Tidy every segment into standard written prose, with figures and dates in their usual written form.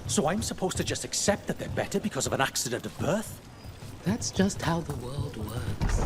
So I'm supposed to just accept that they're better because of an accident of birth? That's just how the world works.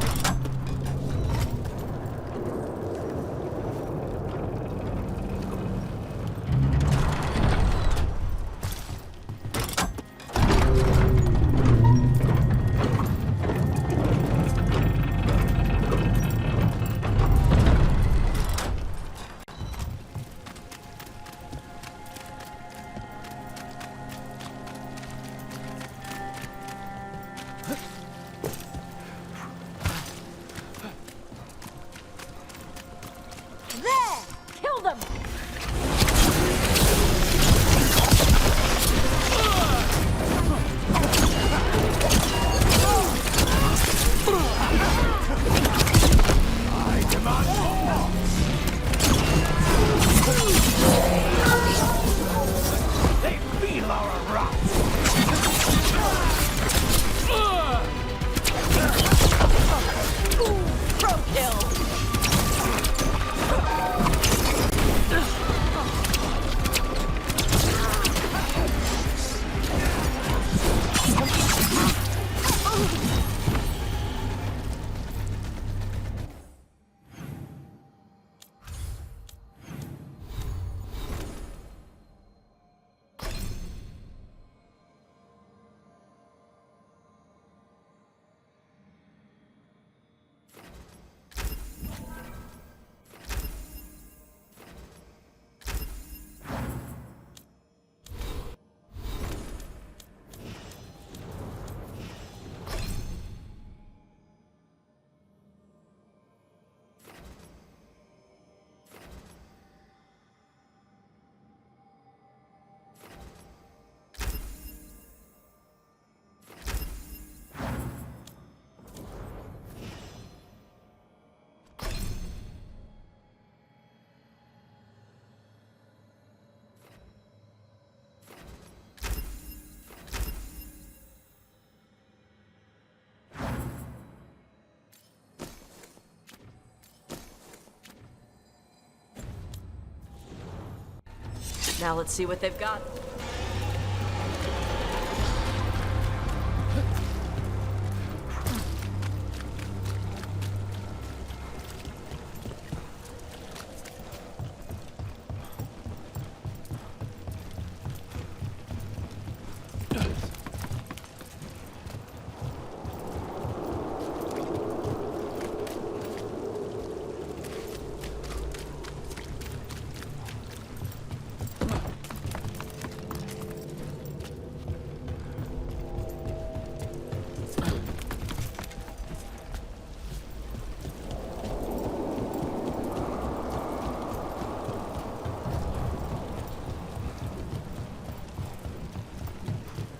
Now let's see what they've got.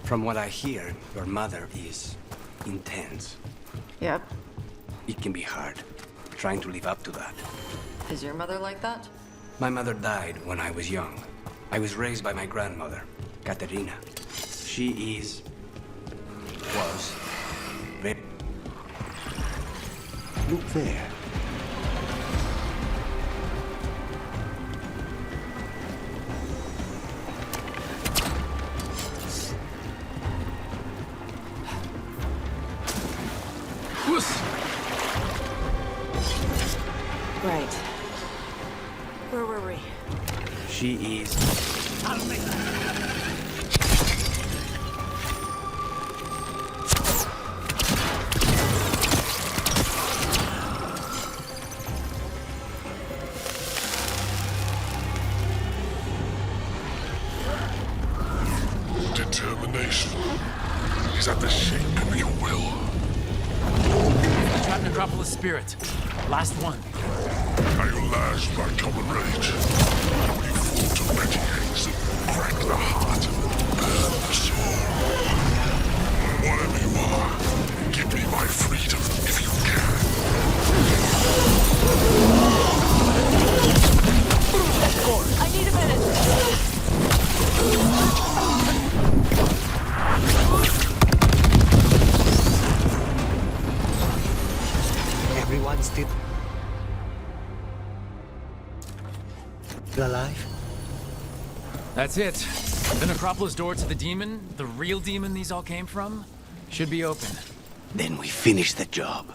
From what I hear, your mother is intense. Yep. It can be hard, trying to live up to that. Is your mother like that? My mother died when I was young. I was raised by my grandmother, Katerina. She was very... Look there. Right. Where were we? She is... Determination is at the shape of your will. Trap Necropolis spirit. Last one. Are you lashed by common rage? Will you fall to petty hates and crack the heart and burn the soul? Whatever you are, give me my freedom if you can. I need a minute. Everyone's still alive? That's it. The necropolis door to the demon, the real demon these all came from, should be open. Then we finish the job.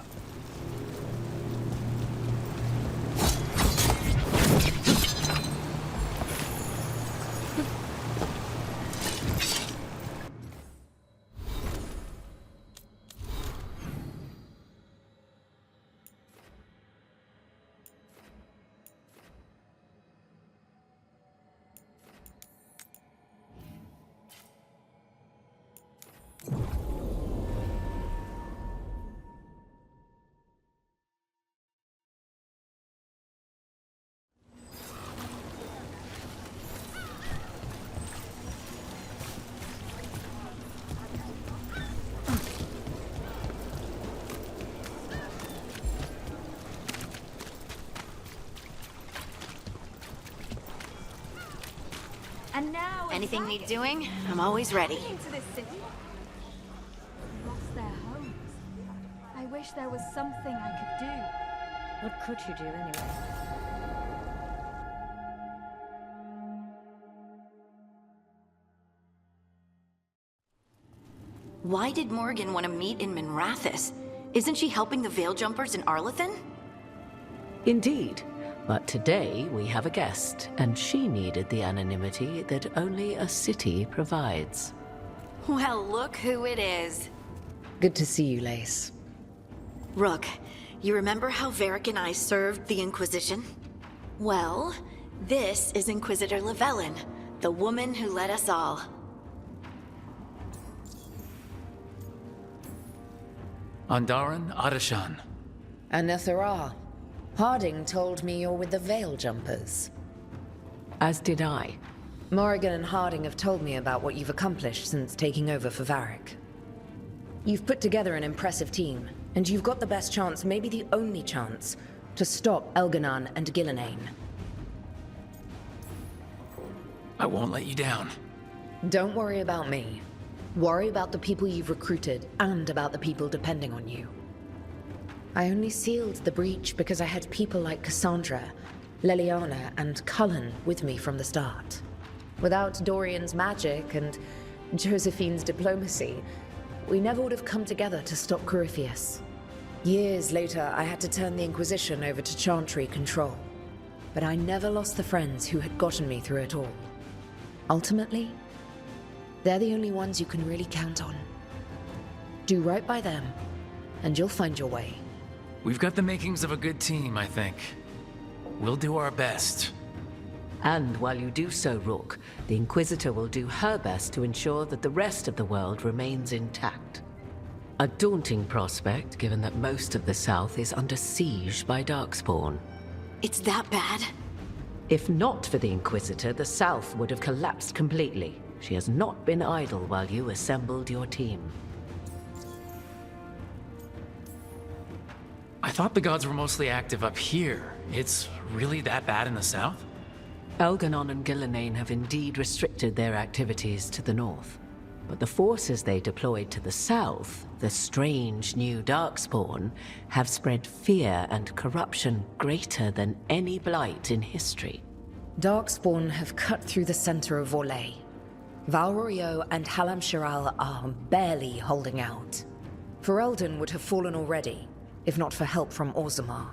And now Anything need doing? I'm always ready. into this city. Lost their homes. I wish there was something I could do. What could you do anyway? Why did Morgan want to meet in Minrathous? Isn't she helping the Veil Jumpers in Arlathan? Indeed. But today we have a guest, and she needed the anonymity that only a city provides. Well, look who it is. Good to see you, Lace. Rook, you remember how Varric and I served the Inquisition? Well, this is Inquisitor Llewellyn, the woman who led us all. Andaran Adashan. And Nethera. Harding told me you're with the Veil Jumpers. As did I. Morrigan and Harding have told me about what you've accomplished since taking over for Varric. You've put together an impressive team, and you've got the best chance, maybe the only chance, to stop Elganon and Gillenane. I won't let you down. Don't worry about me. Worry about the people you've recruited, and about the people depending on you. I only sealed the breach because I had people like Cassandra, Leliana, and Cullen with me from the start. Without Dorian's magic and Josephine's diplomacy, we never would have come together to stop Corypheus. Years later, I had to turn the Inquisition over to Chantry control. But I never lost the friends who had gotten me through it all. Ultimately, they're the only ones you can really count on. Do right by them, and you'll find your way. We've got the makings of a good team, I think. We'll do our best. And while you do so, Rook, the Inquisitor will do her best to ensure that the rest of the world remains intact. A daunting prospect, given that most of the South is under siege by Darkspawn. It's that bad? If not for the Inquisitor, the South would have collapsed completely. She has not been idle while you assembled your team. I thought the gods were mostly active up here. It's really that bad in the south? Elganon and Gillenane have indeed restricted their activities to the north. But the forces they deployed to the south, the strange new Darkspawn, have spread fear and corruption greater than any blight in history. Darkspawn have cut through the center of Vorlay. Valrorio and Halam Shiral are barely holding out. Ferelden would have fallen already, if not for help from Orzammar.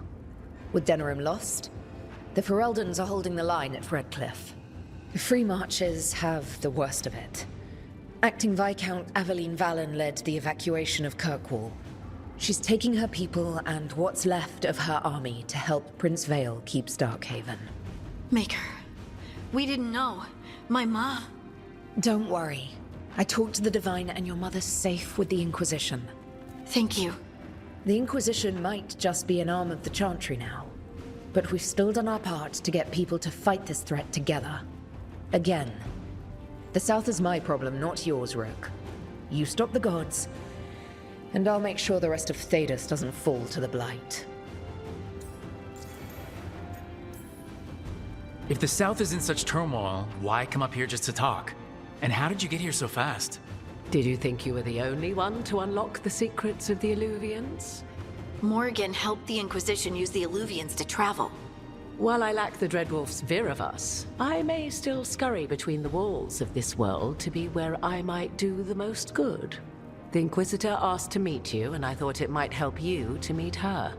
With Denerim lost, the Fereldans are holding the line at Redcliffe. The Free Marches have the worst of it. Acting Viscount Aveline Valen led the evacuation of Kirkwall. She's taking her people and what's left of her army to help Prince Vale keep Starkhaven. Maker, we didn't know. My ma... Don't worry. I talked to the Divine and your mother's safe with the Inquisition. Thank you. The Inquisition might just be an arm of the Chantry now, but we've still done our part to get people to fight this threat together. Again. The South is my problem, not yours, Rook. You stop the gods, and I'll make sure the rest of Thedas doesn't fall to the Blight. If the south is in such turmoil, why come up here just to talk? And how did you get here so fast? Did you think you were the only one to unlock the secrets of the Illuvians? Morgan helped the Inquisition use the Illuvians to travel. While I lack the Dreadwolf's vir of us, I may still scurry between the walls of this world to be where I might do the most good. The Inquisitor asked to meet you, and I thought it might help you to meet her.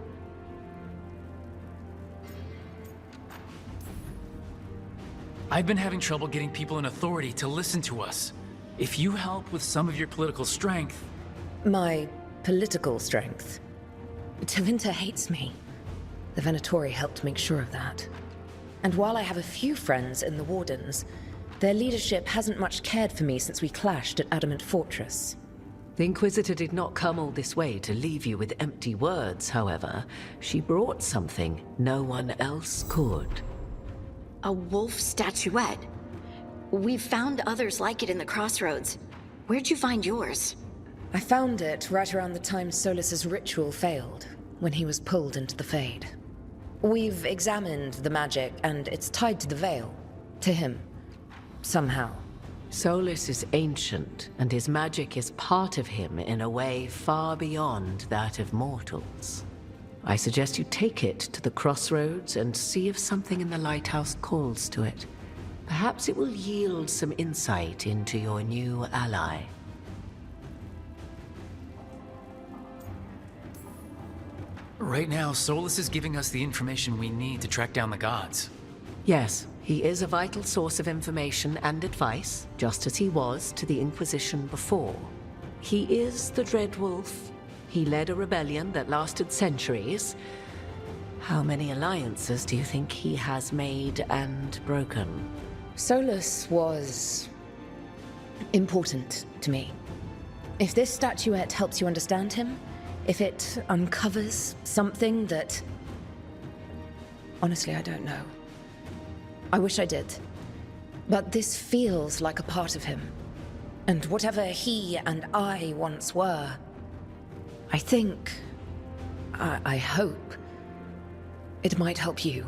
I've been having trouble getting people in authority to listen to us. If you help with some of your political strength... My political strength? Tevinter hates me. The Venatori helped make sure of that. And while I have a few friends in the Wardens, their leadership hasn't much cared for me since we clashed at Adamant Fortress. The Inquisitor did not come all this way to leave you with empty words, however. She brought something no one else could. A wolf statuette? We've found others like it in the crossroads. Where'd you find yours? I found it right around the time Solus's ritual failed, when he was pulled into the Fade. We've examined the magic, and it's tied to the Veil. To him. Somehow. Solus is ancient, and his magic is part of him in a way far beyond that of mortals. I suggest you take it to the crossroads and see if something in the lighthouse calls to it. Perhaps it will yield some insight into your new ally. Right now, Solus is giving us the information we need to track down the gods. Yes, he is a vital source of information and advice, just as he was to the Inquisition before. He is the Dreadwolf. He led a rebellion that lasted centuries. How many alliances do you think he has made and broken? Solus was... important to me. If this statuette helps you understand him, if it uncovers something that... Honestly, I don't know. I wish I did. But this feels like a part of him. And whatever he and I once were, I think... I hope... it might help you.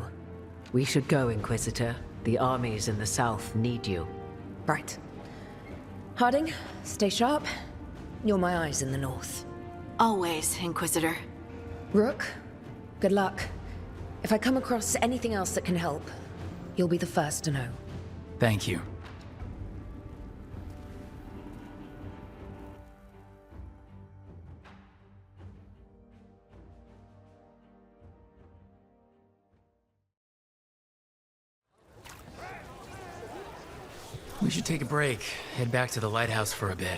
We should go, Inquisitor. The armies in the south need you. Right. Harding, stay sharp. You're my eyes in the north. Always, Inquisitor. Rook, good luck. If I come across anything else that can help, you'll be the first to know. Thank you. We should take a break, head back to the lighthouse for a bit.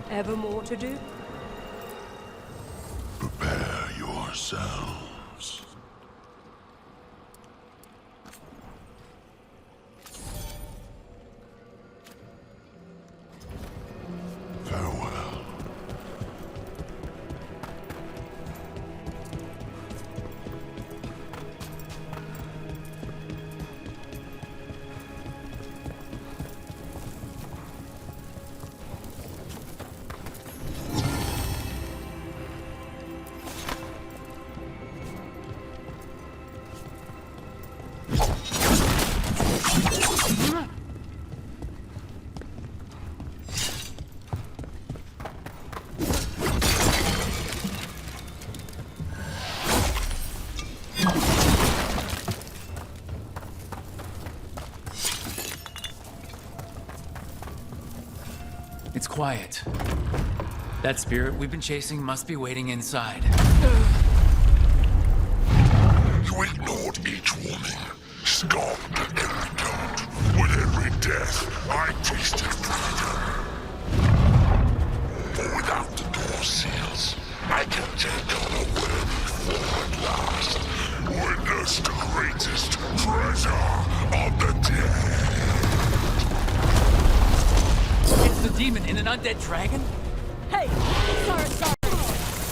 Ever more to do? Prepare yourselves. Farewell. It's quiet. That spirit we've been chasing must be waiting inside. You You ignored each warning, scoffed at every taunt. With every death, I tasted freedom. For without the door seals, I can take on a worthy form at last. Witness the greatest treasure of the dead. It's the demon in an undead dragon? Hey! Sorry.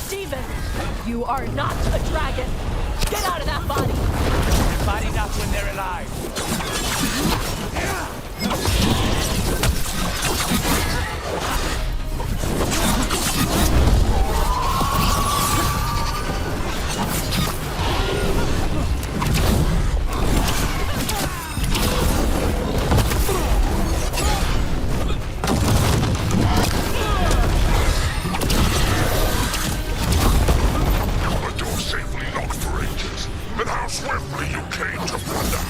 Demon! You are not a dragon! Get out of that body! Their body not when they're alive. Swiftly you came to plunder.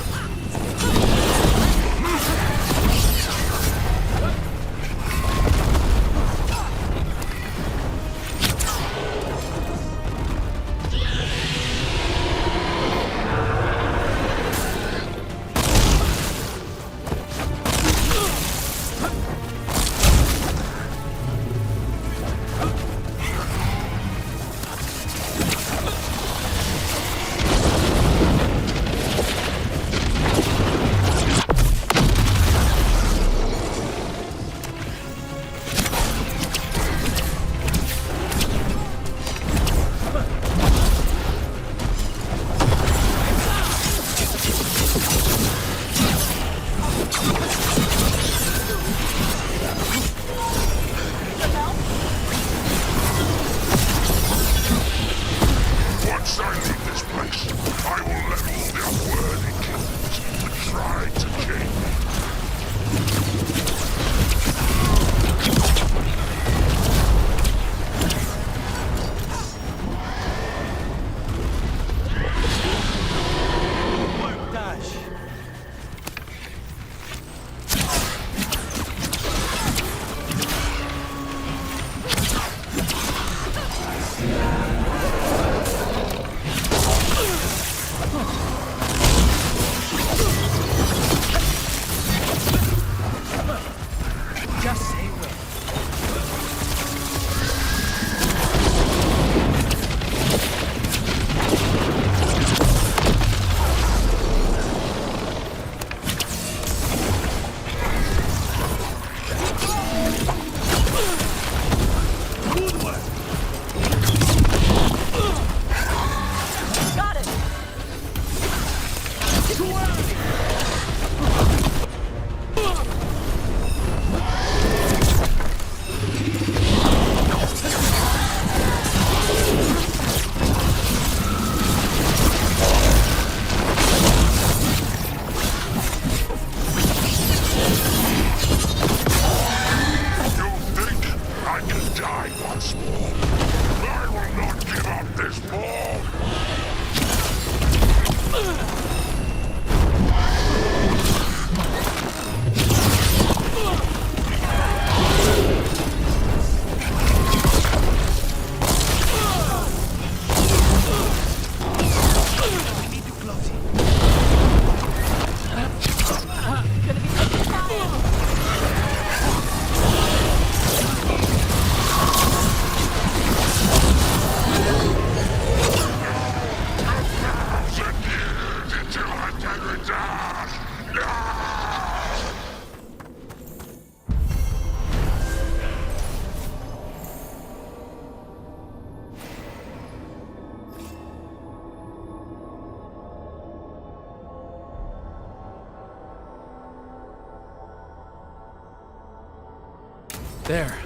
There.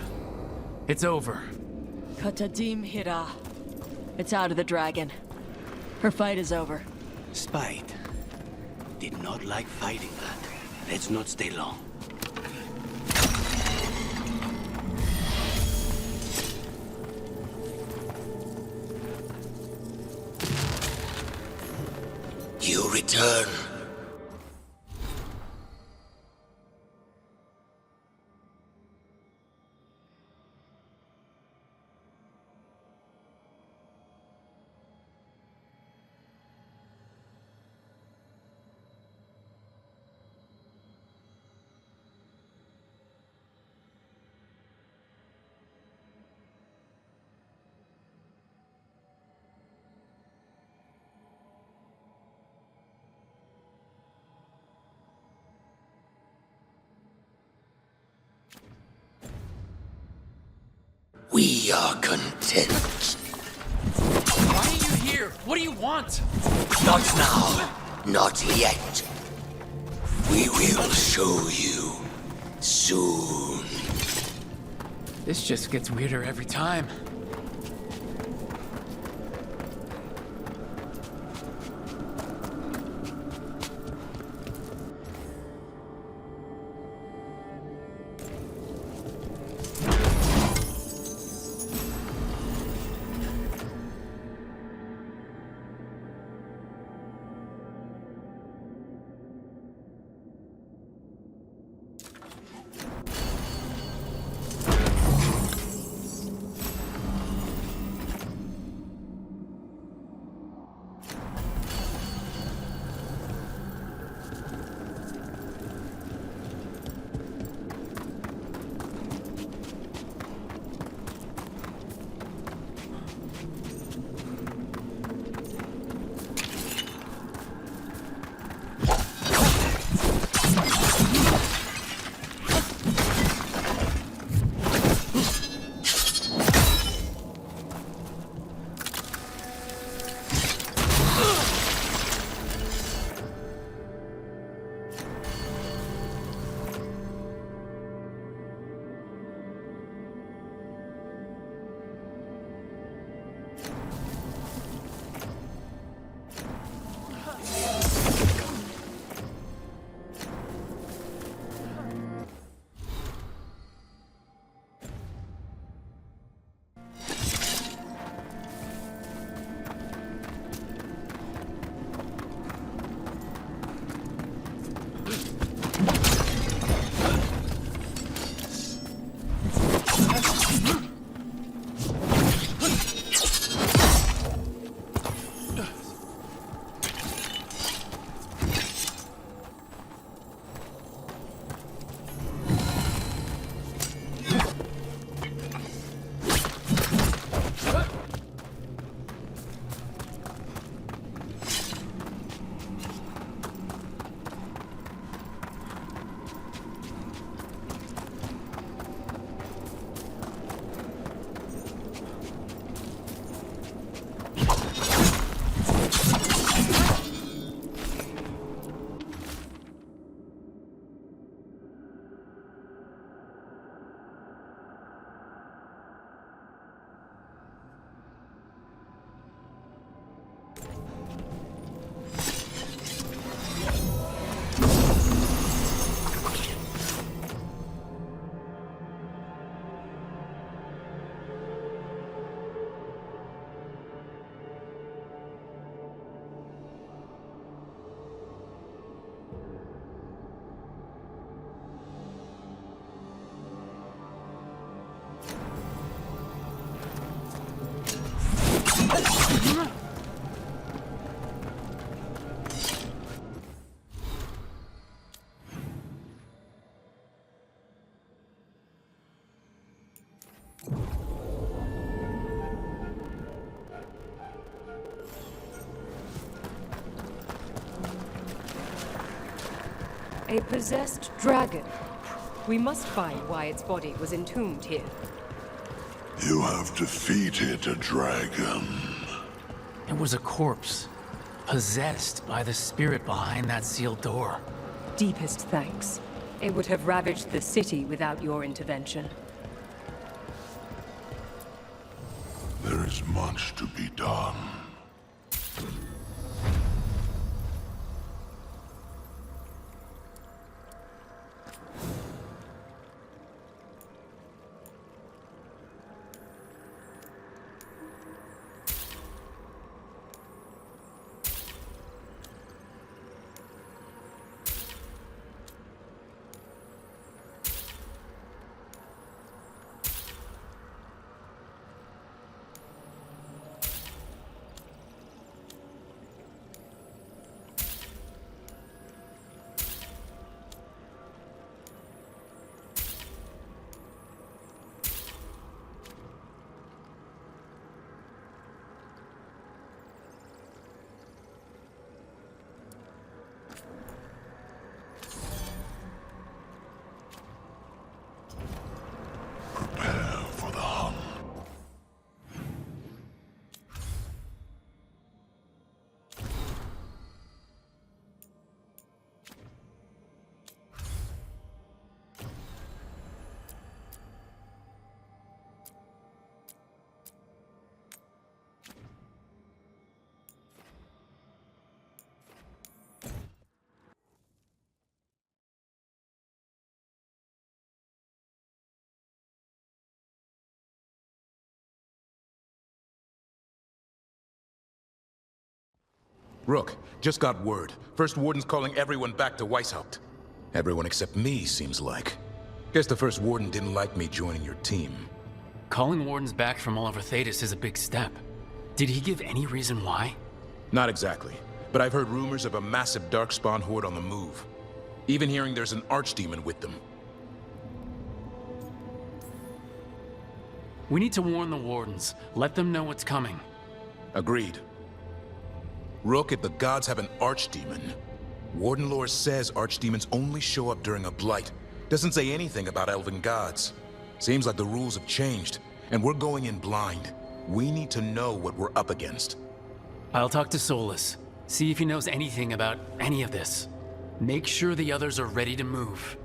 It's over. Katadim Hira. It's out of the dragon. Her fight is over. Spite. Did not like fighting that. Let's not stay long. You return. We are content. Why are you here? What do you want? Not now. Not yet. We will show you soon. This just gets weirder every time. A possessed dragon. We must find why its body was entombed here. You have defeated a dragon. It was a corpse, possessed by the spirit behind that sealed door. Deepest thanks. It would have ravaged the city without your intervention. There is much to be done. Rook, just got word. First Warden's calling everyone back to Weishaupt. Everyone except me, seems like. Guess the First Warden didn't like me joining your team. Calling Wardens back from all over Thedas is a big step. Did he give any reason why? Not exactly, but I've heard rumors of a massive Darkspawn horde on the move. Even hearing there's an Archdemon with them. We need to warn the Wardens. Let them know what's coming. Agreed. Rook, if the gods have an Archdemon, Warden lore says Archdemons only show up during a blight. Doesn't say anything about elven gods. Seems like the rules have changed, and we're going in blind. We need to know what we're up against. I'll talk to Solus. See if he knows anything about any of this. Make sure the others are ready to move.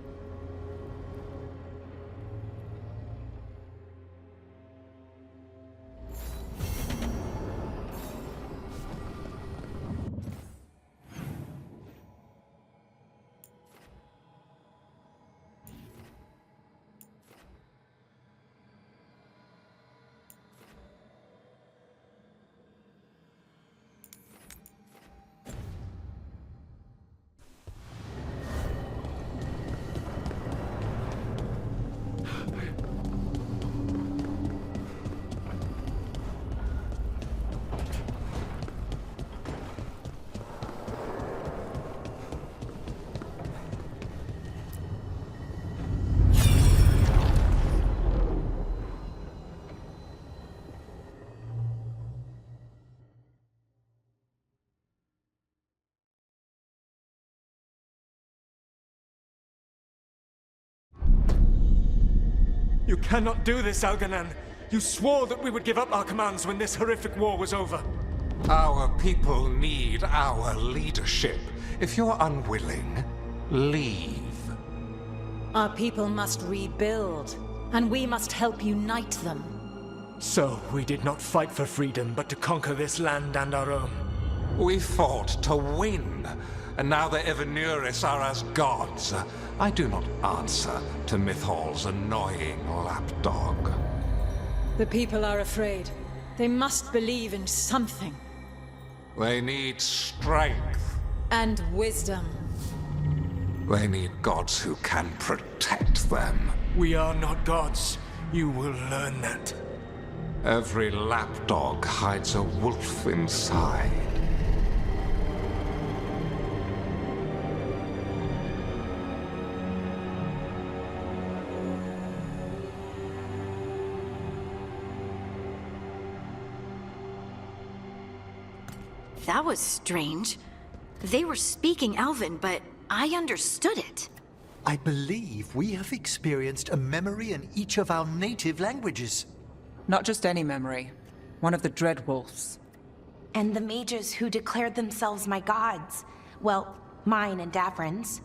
You cannot do this, Algernon. You swore that we would give up our commands when this horrific war was over. Our people need our leadership. If you're unwilling, leave. Our people must rebuild, and we must help unite them. So, we did not fight for freedom, but to conquer this land and our own. We fought to win, and now the Evenuris are as gods. I do not answer to Mythal's annoying lapdog. The people are afraid. They must believe in something. They need strength. And wisdom. They need gods who can protect them. We are not gods. You will learn that. Every lapdog hides a wolf inside. That was strange. They were speaking Elven, but I understood it. I believe we have experienced a memory in each of our native languages. Not just any memory. One of the Dread Wolves. And the mages who declared themselves my gods. Well, mine and Davrin's.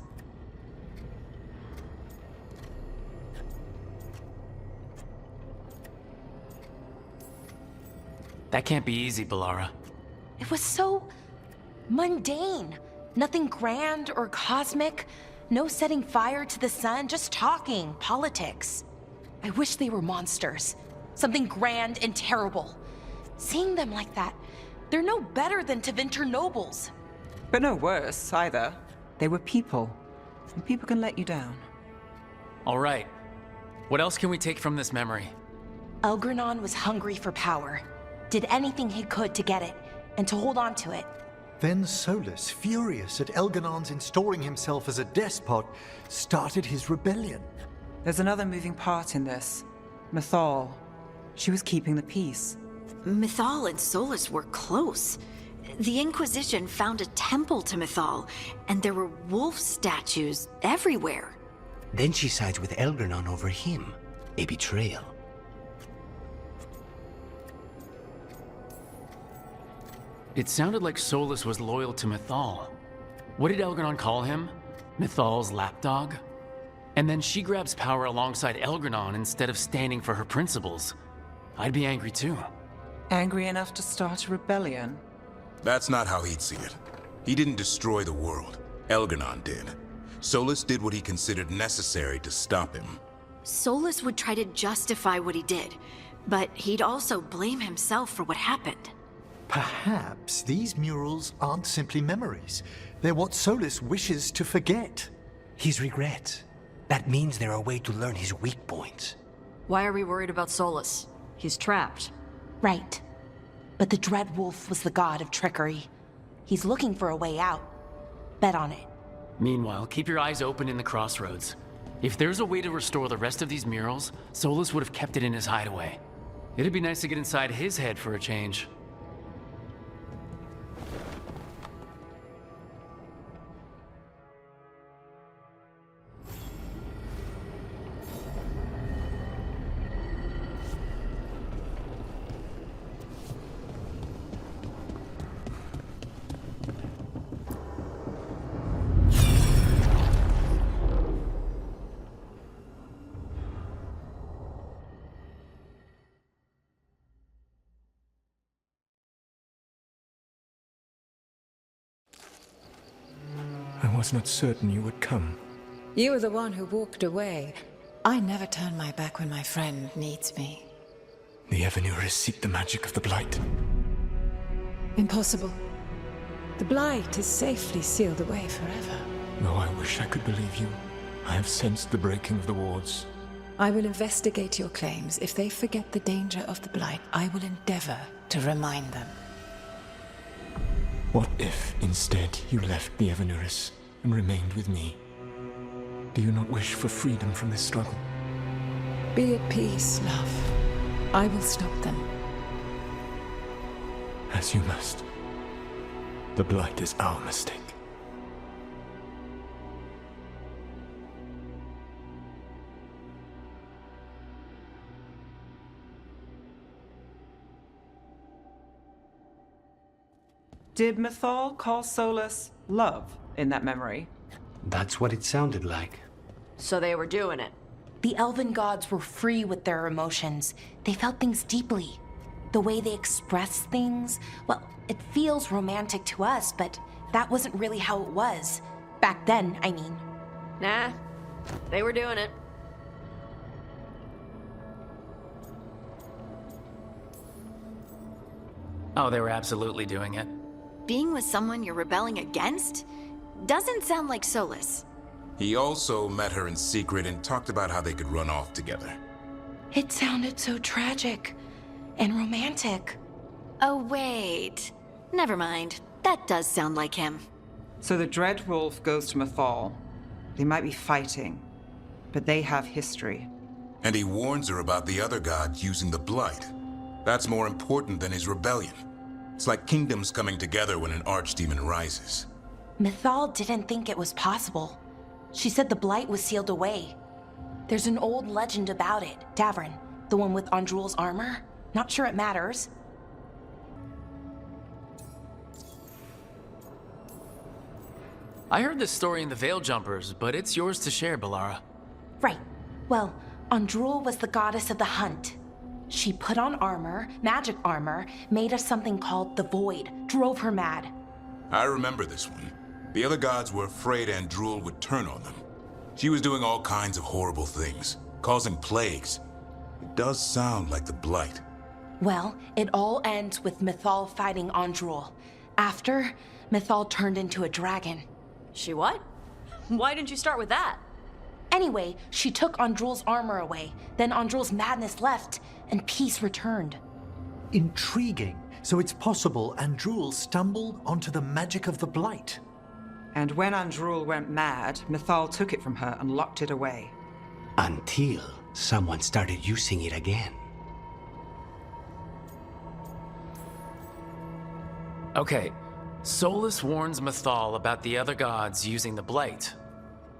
That can't be easy, Balara. It was so mundane. Nothing grand or cosmic. No setting fire to the sun, just talking, politics. I wish they were monsters. Something grand and terrible. Seeing them like that, they're no better than Tevinter nobles. But no worse, either. They were people. And people can let you down. All right. What else can we take from this memory? Elgranon was hungry for power. Did anything he could to get it, and to hold on to it. Then Solus, furious at Elganon's installing himself as a despot, started his rebellion. There's another moving part in this. Mythal. She was keeping the peace. Mythal and Solus were close. The Inquisition found a temple to Mythal, and there were wolf statues everywhere. Then she sides with Elgranon over him. A betrayal. It sounded like Solus was loyal to Mythal. What did Elgranon call him? Mythal's lapdog? And then she grabs power alongside Elgranon instead of standing for her principles. I'd be angry too. Angry enough to start a rebellion? That's not how he'd see it. He didn't destroy the world. Elgranon did. Solus did what he considered necessary to stop him. Solus would try to justify what he did, but he'd also blame himself for what happened. Perhaps these murals aren't simply memories. They're what Solus wishes to forget. His regrets. That means they're a way to learn his weak points. Why are we worried about Solus? He's trapped. Right. But the Dread Wolf was the god of trickery. He's looking for a way out. Bet on it. Meanwhile, keep your eyes open in the crossroads. If there's a way to restore the rest of these murals, Solus would have kept it in his hideaway. It'd be nice to get inside his head for a change. I was not certain you would come. You were the one who walked away. I never turn my back when my friend needs me. The Evanurus seek the magic of the Blight. Impossible. The Blight is safely sealed away forever. Though I wish I could believe you, I have sensed the breaking of the wards. I will investigate your claims. If they forget the danger of the Blight, I will endeavor to remind them. What if, instead, you left the Evanurus and remained with me? Do you not wish for freedom from this struggle? Be at peace, love. I will stop them. As you must. The Blight is our mistake. Did Mythal call Solus love in that memory? That's what it sounded like. So they were doing it. The elven gods were free with their emotions. They felt things deeply. The way they expressed things, well, it feels romantic to us, but that wasn't really how it was. Back then, I mean. Nah, they were doing it. Oh, they were absolutely doing it. Being with someone you're rebelling against? Doesn't sound like Solus. He also met her in secret and talked about how they could run off together. It sounded so tragic and romantic. Oh, wait. Never mind. That does sound like him. So the Dread Wolf goes to Mythal. They might be fighting, but they have history. And he warns her about the other gods using the Blight. That's more important than his rebellion. It's like kingdoms coming together when an archdemon rises. Mythal didn't think it was possible. She said the Blight was sealed away. There's an old legend about it. Davrin, the one with Andrul's armor. Not sure it matters. I heard this story in the Veil Jumpers, but it's yours to share, Balara. Right. Well, Andrul was the goddess of the hunt. She put on armor, magic armor, made of something called the Void, drove her mad. I remember this one. The other gods were afraid Andrul would turn on them. She was doing all kinds of horrible things, causing plagues. It does sound like the Blight. Well, it all ends with Mythal fighting Andrul. After, Mythal turned into a dragon. She what? Why didn't you start with that? Anyway, she took Andrul's armor away. Then Andrul's madness left, and peace returned. Intriguing. So it's possible Andrul stumbled onto the magic of the Blight. And when Andrul went mad, Mythal took it from her and locked it away. Until someone started using it again. Okay, Solus warns Mythal about the other gods using the Blight.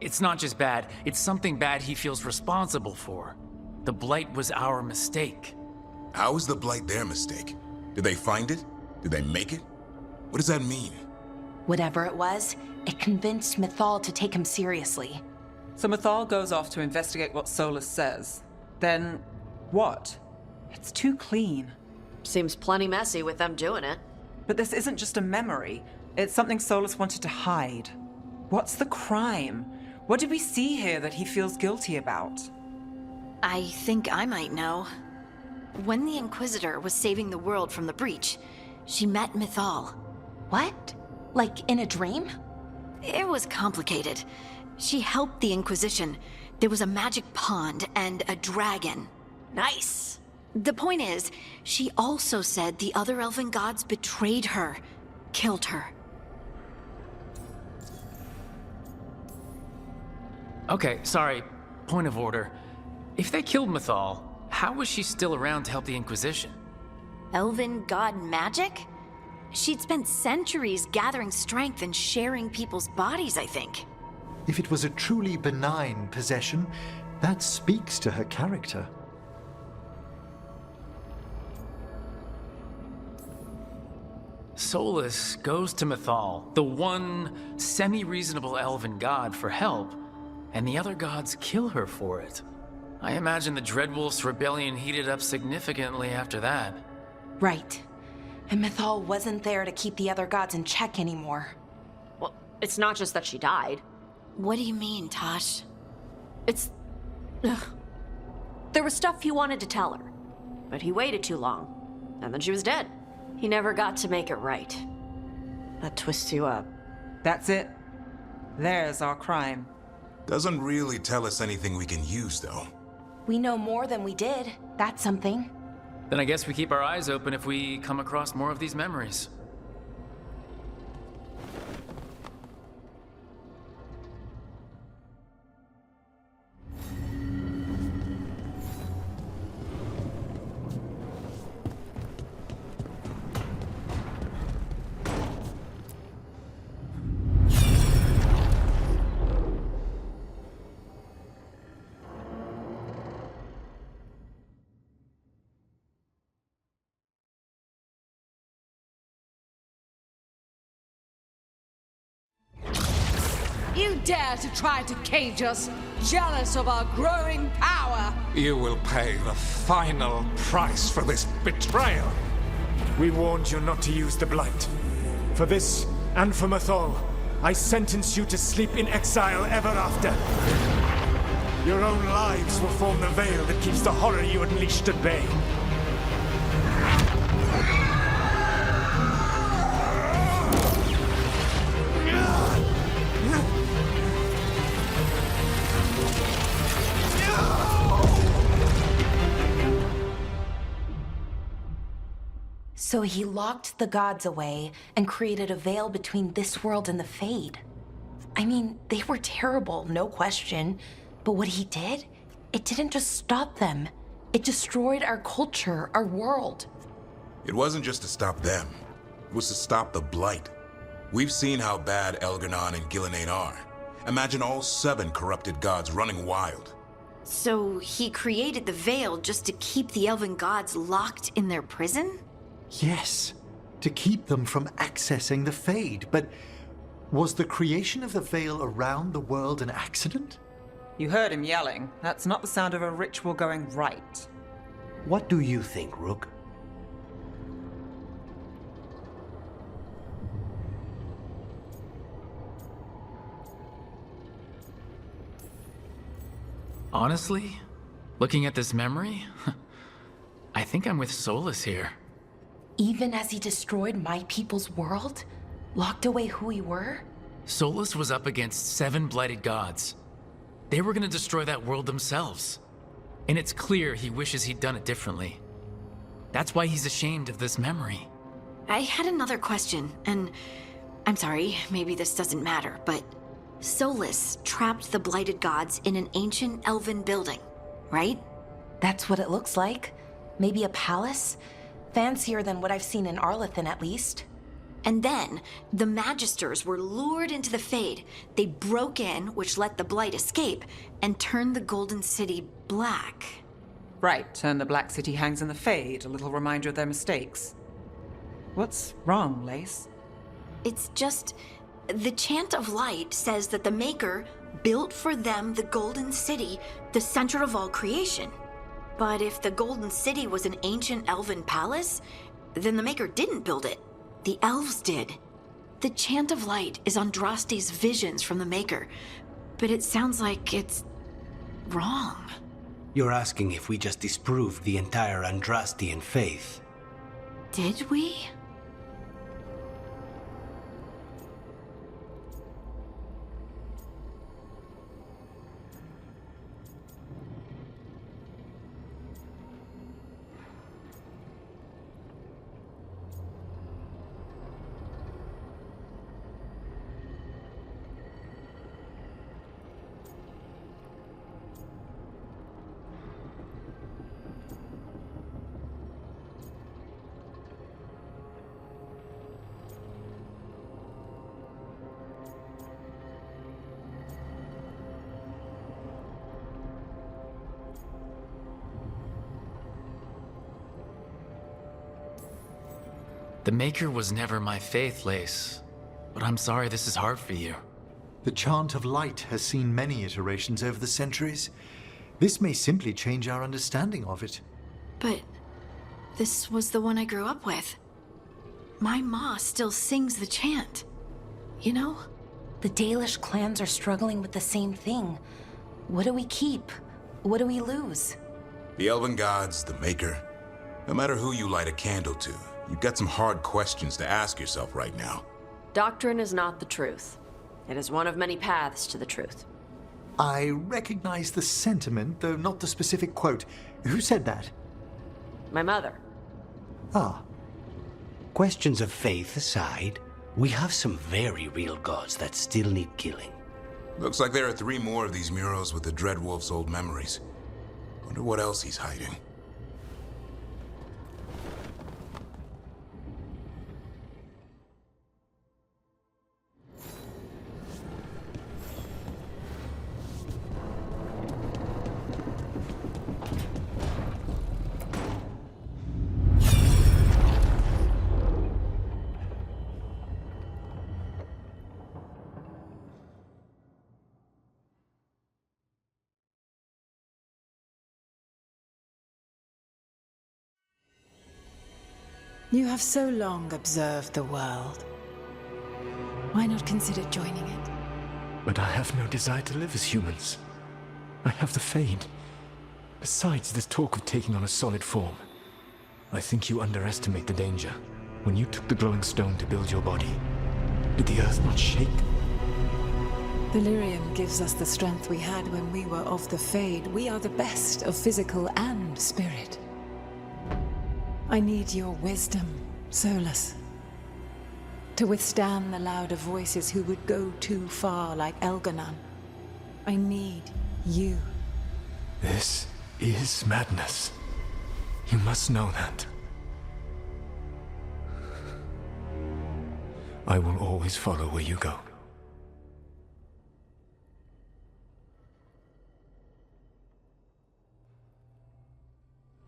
It's not just bad, it's something bad he feels responsible for. The Blight was our mistake. How is the Blight their mistake? Did they find it? Did they make it? What does that mean? Whatever it was, it convinced Mythal to take him seriously. So Mythal goes off to investigate what Solus says. Then, what? It's too clean. Seems plenty messy with them doing it. But this isn't just a memory. It's something Solus wanted to hide. What's the crime? What did we see here that he feels guilty about? I think I might know. When the Inquisitor was saving the world from the breach, She met Mythal. What? Like in a dream? It was complicated. She helped the Inquisition. There was a magic pond and a dragon. Nice. The point is, she also said the other elven gods betrayed her, killed her. Okay, sorry. Point of order. If they killed Mythal, how was she still around to help the Inquisition? Elven god magic? She'd spent centuries gathering strength and sharing people's bodies, I think. If it was a truly benign possession, that speaks to her character. Solus goes to Mythal, the one semi-reasonable elven god, for help, and the other gods kill her for it. I imagine the Dreadwolf's rebellion heated up significantly after that. Right. And Mythal wasn't there to keep the other gods in check anymore. Well, it's not just that she died. What do you mean, Tosh? It's... Ugh. There was stuff he wanted to tell her, but he waited too long, and then she was dead. He never got to make it right. That twists you up. That's it. There's our crime. Doesn't really tell us anything we can use, though. We know more than we did. That's something. Then I guess we keep our eyes open if we come across more of these memories. You dare to try to cage us, jealous of our growing power! You will pay the final price for this betrayal. We warned you not to use the Blight. For this, and for Mythal, I sentence you to sleep in exile ever after. Your own lives will form the veil that keeps the horror you unleashed at bay. So he locked the gods away and created a veil between this world and the Fade. I mean, they were terrible, no question. But what he did, it didn't just stop them. It destroyed our culture, our world. It wasn't just to stop them. It was to stop the Blight. We've seen how bad Elganon and Gillenane are. Imagine all 7 corrupted gods running wild. So he created the veil just to keep the elven gods locked in their prison? Yes, to keep them from accessing the Fade. But was the creation of the veil around the world an accident? You heard him yelling. That's not the sound of a ritual going right. What do you think, Rook? Honestly, looking at this memory, I think I'm with Solus here. Even as he destroyed my people's world? Locked away who we were? Solus was up against 7 blighted gods. They were gonna destroy that world themselves. And it's clear he wishes he'd done it differently. That's why he's ashamed of this memory. I had another question, and I'm sorry, maybe this doesn't matter, but Solus trapped the blighted gods in an ancient elven building, right? That's what it looks like. Maybe a palace? Fancier than what I've seen in Arlethan, at least. And then, the Magisters were lured into the Fade. They broke in, which let the Blight escape, and turned the Golden City black. Right, and the Black City hangs in the Fade, a little reminder of their mistakes. What's wrong, Lace? It's just... the Chant of Light says that the Maker built for them the Golden City, the center of all creation. But if the Golden City was an ancient elven palace, then the Maker didn't build it. The elves did. The Chant of Light is Andraste's visions from the Maker, but it sounds like it's wrong. You're asking if we just disproved the entire Andrastian faith. Did we? The Maker was never my faith, Lace. But I'm sorry this is hard for you. The chant of light has seen many iterations over the centuries. This may simply change our understanding of it. But this was the one I grew up with. My ma still sings the chant. You know? The Dalish clans are struggling with the same thing. What do we keep? What do we lose? The Elven Gods, the Maker. No matter who you light a candle to, you've got some hard questions to ask yourself right now. Doctrine is not the truth. It is one of many paths to the truth. I recognize the sentiment, though not the specific quote. Who said that? My mother. Ah. Questions of faith aside, we have some very real gods that still need killing. Looks like there are 3 more of these murals with the Dreadwolf's old memories. Wonder what else he's hiding. You have so long observed the world. Why not consider joining it? But I have no desire to live as humans. I have the Fade. Besides this talk of taking on a solid form, I think you underestimate the danger. When you took the glowing stone to build your body, did the earth not shake? Delirium gives us the strength we had when we were of the Fade. We are the best of physical and spirit. I need your wisdom, Solus. To withstand the louder voices who would go too far like Elganon. I need you. This is madness. You must know that. I will always follow where you go.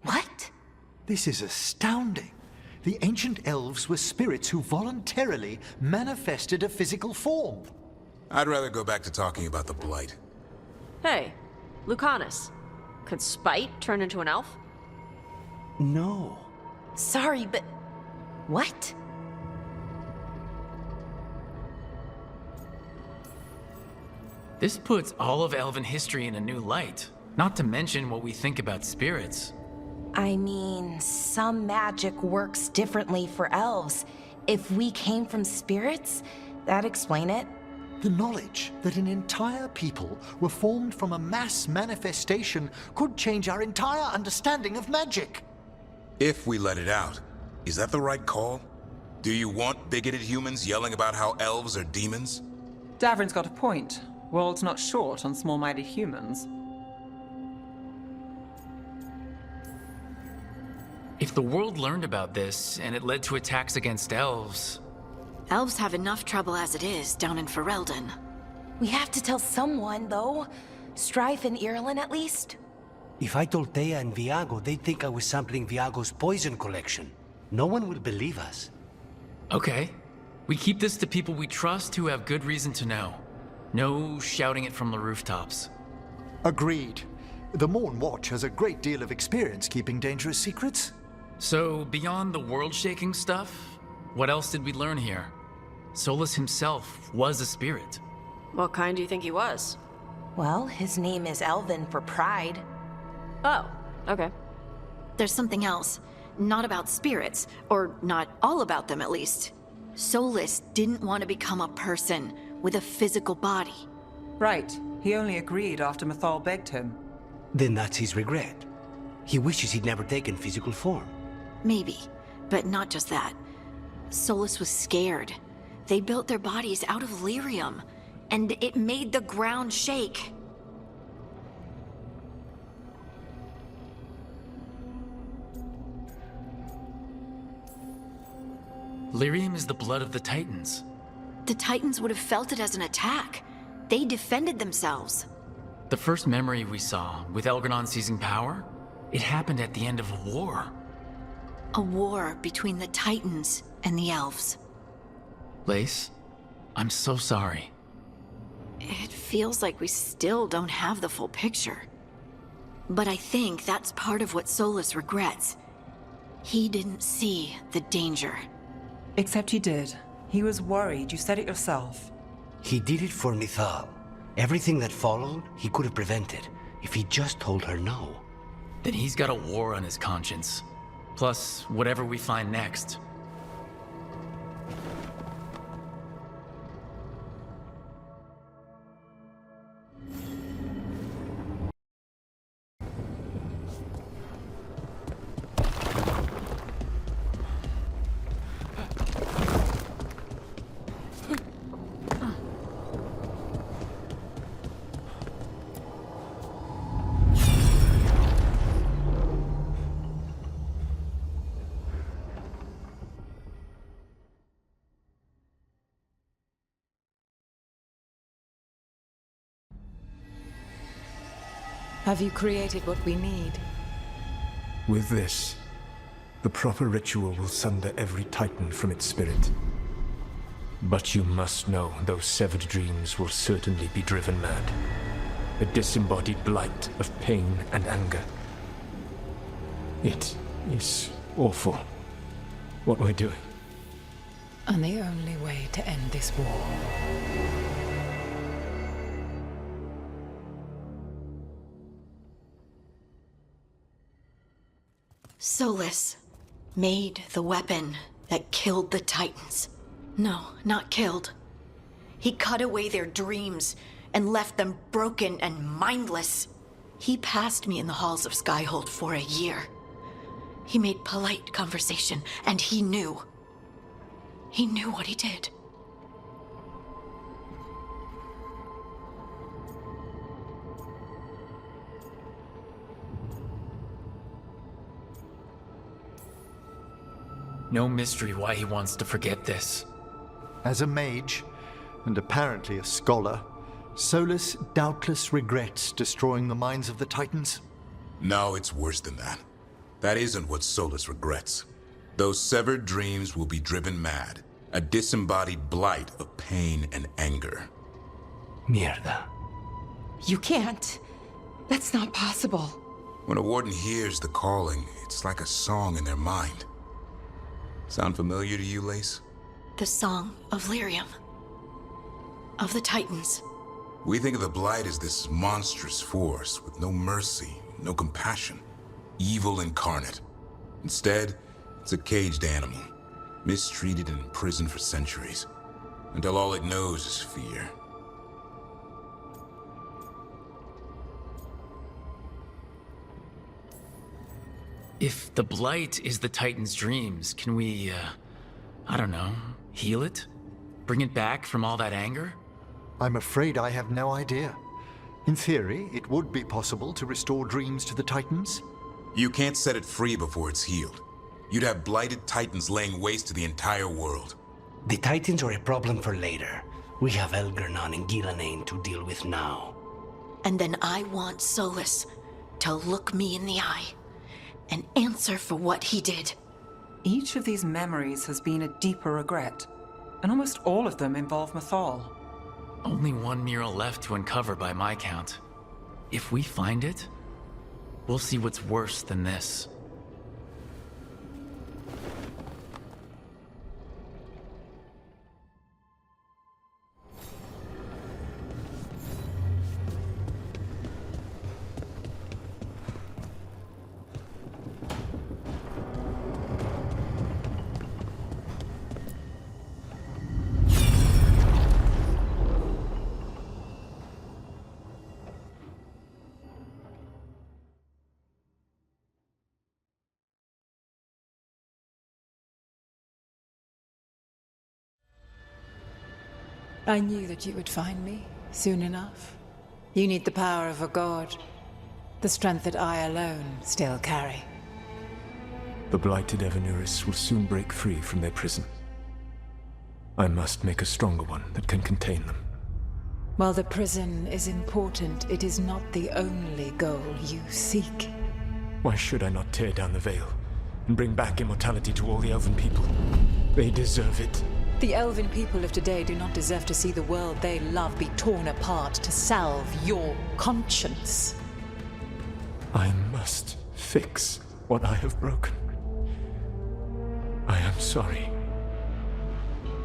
What? This is astounding. The ancient elves were spirits who voluntarily manifested a physical form. I'd rather go back to talking about the Blight. Hey, Lucanus. Could Spite turn into an elf? No. Sorry, but... what? This puts all of elven history in a new light. Not to mention what we think about spirits. I mean, some magic works differently for elves. If we came from spirits, that'd explain it. The knowledge that an entire people were formed from a mass manifestation could change our entire understanding of magic. If we let it out, is that the right call? Do you want bigoted humans yelling about how elves are demons? Davrin's got a point. World's not short on small-minded humans. If the world learned about this, and it led to attacks against elves... Elves have enough trouble as it is down in Ferelden. We have to tell someone, though. Strife and Irulan, at least. If I told Thea and Viago, they'd think I was sampling Viago's poison collection. No one will believe us. Okay. We keep this to people we trust who have good reason to know. No shouting it from the rooftops. Agreed. The Morn Watch has a great deal of experience keeping dangerous secrets. So, beyond the world-shaking stuff, what else did we learn here? Solus himself was a spirit. What kind do you think he was? Well, his name is Elven for pride. Oh, okay. There's something else. Not about spirits, or not all about them at least. Solus didn't want to become a person with a physical body. Right. He only agreed after Mythal begged him. Then that's his regret. He wishes he'd never taken physical form. Maybe, but not just that. Solus was scared. They built their bodies out of lyrium, and it made the ground shake. Lyrium is the blood of the Titans. The Titans would have felt it as an attack. They defended themselves. The first memory we saw, with Elgranon seizing power, it happened at the end of a war. A war between the Titans and the elves. Lace, I'm so sorry. It feels like we still don't have the full picture. But I think that's part of what Solus regrets. He didn't see the danger. Except he did. He was worried. You said it yourself. He did it for Mythal. Everything that followed, he could have prevented if he just told her no. Then he's got a war on his conscience. Plus, whatever we find next. Have you created what we need? With this, the proper ritual will sunder every titan from its spirit. But you must know those severed dreams will certainly be driven mad. A disembodied blight of pain and anger. It is awful what we're doing. And the only way to end this war. Solus made the weapon that killed the Titans. No, not killed. He cut away their dreams and left them broken and mindless. He passed me in the halls of Skyhold for a year. He made polite conversation, and he knew. He knew what he did. No mystery why he wants to forget this. As a mage, and apparently a scholar, Solus doubtless regrets destroying the minds of the Titans. No, it's worse than that. That isn't what Solus regrets. Those severed dreams will be driven mad. A disembodied blight of pain and anger. Mierda. You can't. That's not possible. When a warden hears the calling, it's like a song in their mind. Sound familiar to you, Lace? The song of Lyrium. Of the Titans. We think of the Blight as this monstrous force with no mercy, no compassion. Evil incarnate. Instead, it's a caged animal. Mistreated and imprisoned for centuries. Until all it knows is fear. If the Blight is the Titan's dreams, can we, I don't know, heal it? Bring it back from all that anger? I'm afraid I have no idea. In theory, it would be possible to restore dreams to the Titans. You can't set it free before it's healed. You'd have blighted Titans laying waste to the entire world. The Titans are a problem for later. We have Elgernon and Gillenane to deal with now. And then I want Solus to look me in the eye and answer for what he did. Each of these memories has been a deeper regret, and almost all of them involve Mythal. Only one mural left to uncover by my count. If we find it, we'll see what's worse than this. I knew that you would find me soon enough. You need the power of a god, the strength that I alone still carry. The blighted Evanuris will soon break free from their prison. I must make a stronger one that can contain them. While the prison is important, it is not the only goal you seek. Why should I not tear down the veil and bring back immortality to all the elven people? They deserve it. The elven people of today do not deserve to see the world they love be torn apart to salve your conscience. I must fix what I have broken. I am sorry.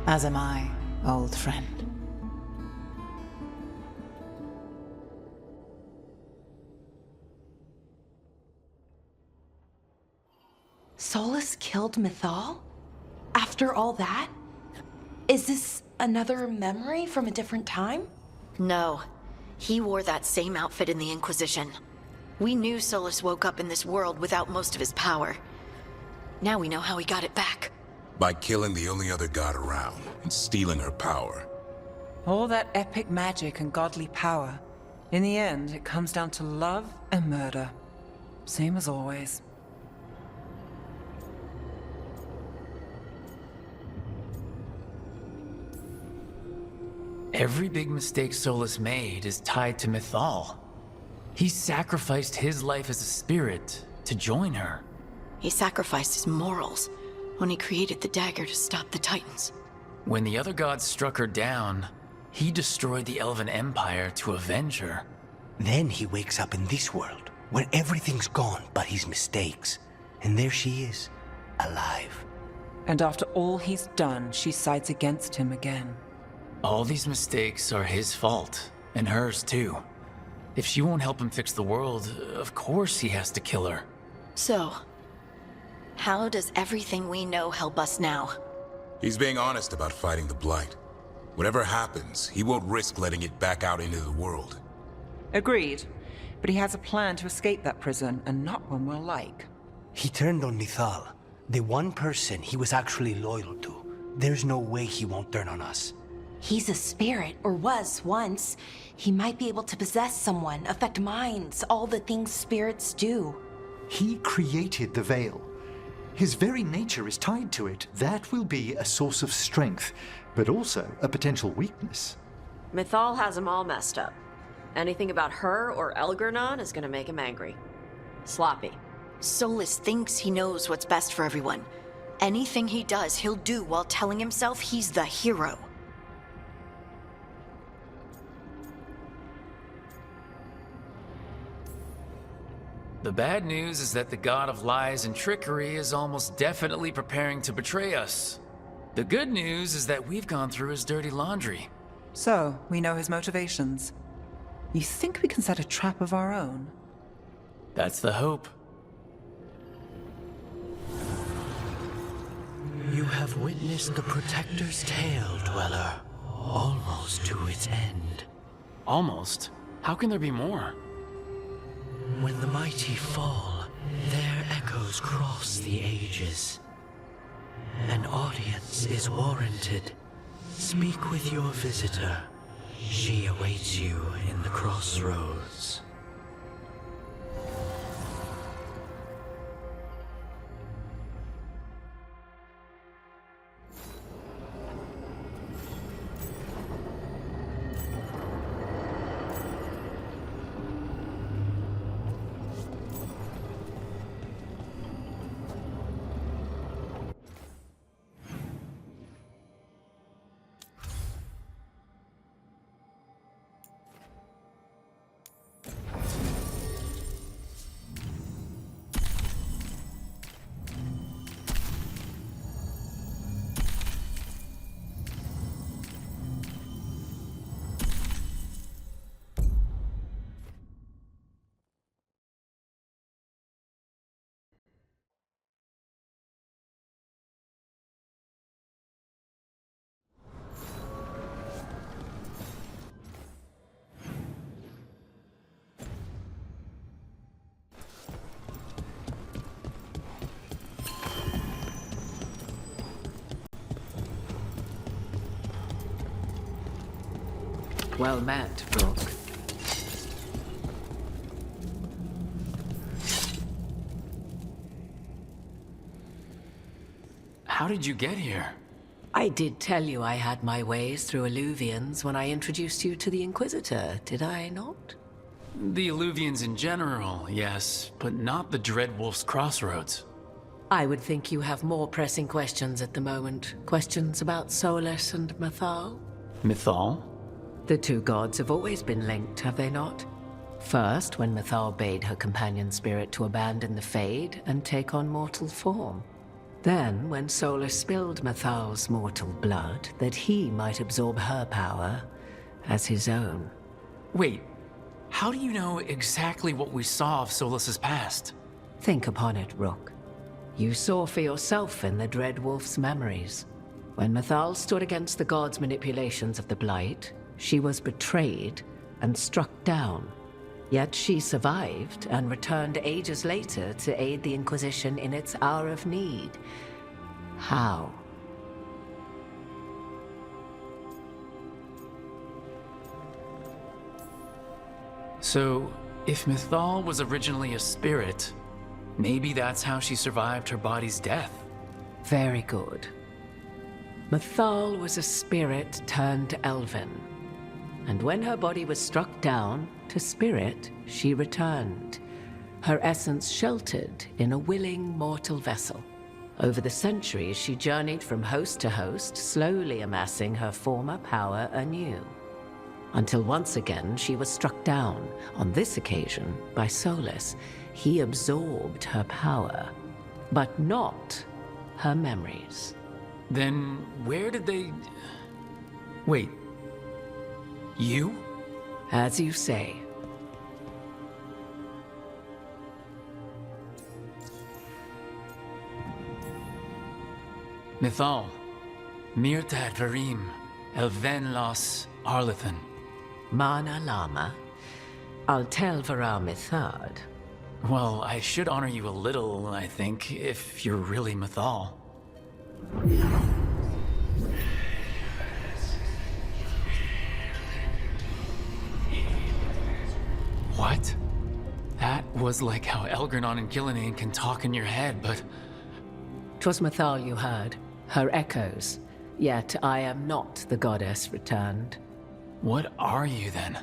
As am I, old friend. Solus killed Mythal? After all that? Is this another memory from a different time? No. He wore that same outfit in the Inquisition. We knew Solus woke up in this world without most of his power. Now we know how he got it back. By killing the only other god around and stealing her power. All that epic magic and godly power. In the end, it comes down to love and murder. Same as always. Every big mistake Solus made is tied to Mythal. He sacrificed his life as a spirit to join her. He sacrificed his morals when he created the dagger to stop the Titans. When the other gods struck her down, he destroyed the Elven Empire to avenge her. Then he wakes up in this world, where everything's gone but his mistakes. And there she is, alive. And after all he's done, she sides against him again. All these mistakes are his fault, and hers too. If she won't help him fix the world, of course he has to kill her. So, how does everything we know help us now? He's being honest about fighting the Blight. Whatever happens, he won't risk letting it back out into the world. Agreed. But he has a plan to escape that prison, and not one we'll like. He turned on Mythal, the one person he was actually loyal to. There's no way he won't turn on us. He's a spirit, or was once. He might be able to possess someone, affect minds, all the things spirits do. He created the Veil. His very nature is tied to it. That will be a source of strength, but also a potential weakness. Mythal has him all messed up. Anything about her or Elgernon is gonna make him angry. Sloppy. Solus thinks he knows what's best for everyone. Anything he does, he'll do while telling himself he's the hero. The bad news is that the god of lies and trickery is almost definitely preparing to betray us. The good news is that we've gone through his dirty laundry. So, we know his motivations. You think we can set a trap of our own? That's the hope. You have witnessed the Protector's tale, Dweller, almost to its end. Almost? How can there be more? When the mighty fall, their echoes cross the ages. An audience is warranted. Speak with your visitor. She awaits you in the crossroads. Well met, Brooke. How did you get here? I did tell you I had my ways through Illuvians when I introduced you to the Inquisitor, did I not? The Illuvians in general, yes, but not the Dreadwolf's Crossroads. I would think you have more pressing questions at the moment. Questions about Solus and Mythal? Mythal? The two gods have always been linked, have they not? First, when Mythal bade her companion spirit to abandon the Fade and take on mortal form. Then, when Solus spilled Mythal's mortal blood, that he might absorb her power as his own. Wait, how do you know exactly what we saw of Solus's past? Think upon it, Rook. You saw for yourself in the Dread Wolf's memories. When Mythal stood against the gods' manipulations of the Blight, she was betrayed and struck down. Yet she survived and returned ages later to aid the Inquisition in its hour of need. How? So, if Mythal was originally a spirit, maybe that's how she survived her body's death. Very good. Mythal was a spirit turned elven. And when her body was struck down, to spirit, she returned. Her essence sheltered in a willing mortal vessel. Over the centuries, she journeyed from host to host, slowly amassing her former power anew. Until once again, she was struck down, on this occasion, by Solus. He absorbed her power, but not her memories. Then where did they... Wait. You? As you say. Mythal. Mirtad Varim. Elven Los Arlethan. Mana Lama. Altel Vara Mythad. Well, I should honor you a little, I think, if you're really Mythal. What? That was like how Elgranon and Gillenane can talk in your head, but... 'Twas Mythal you heard, her echoes. Yet I am not the goddess returned. What are you then?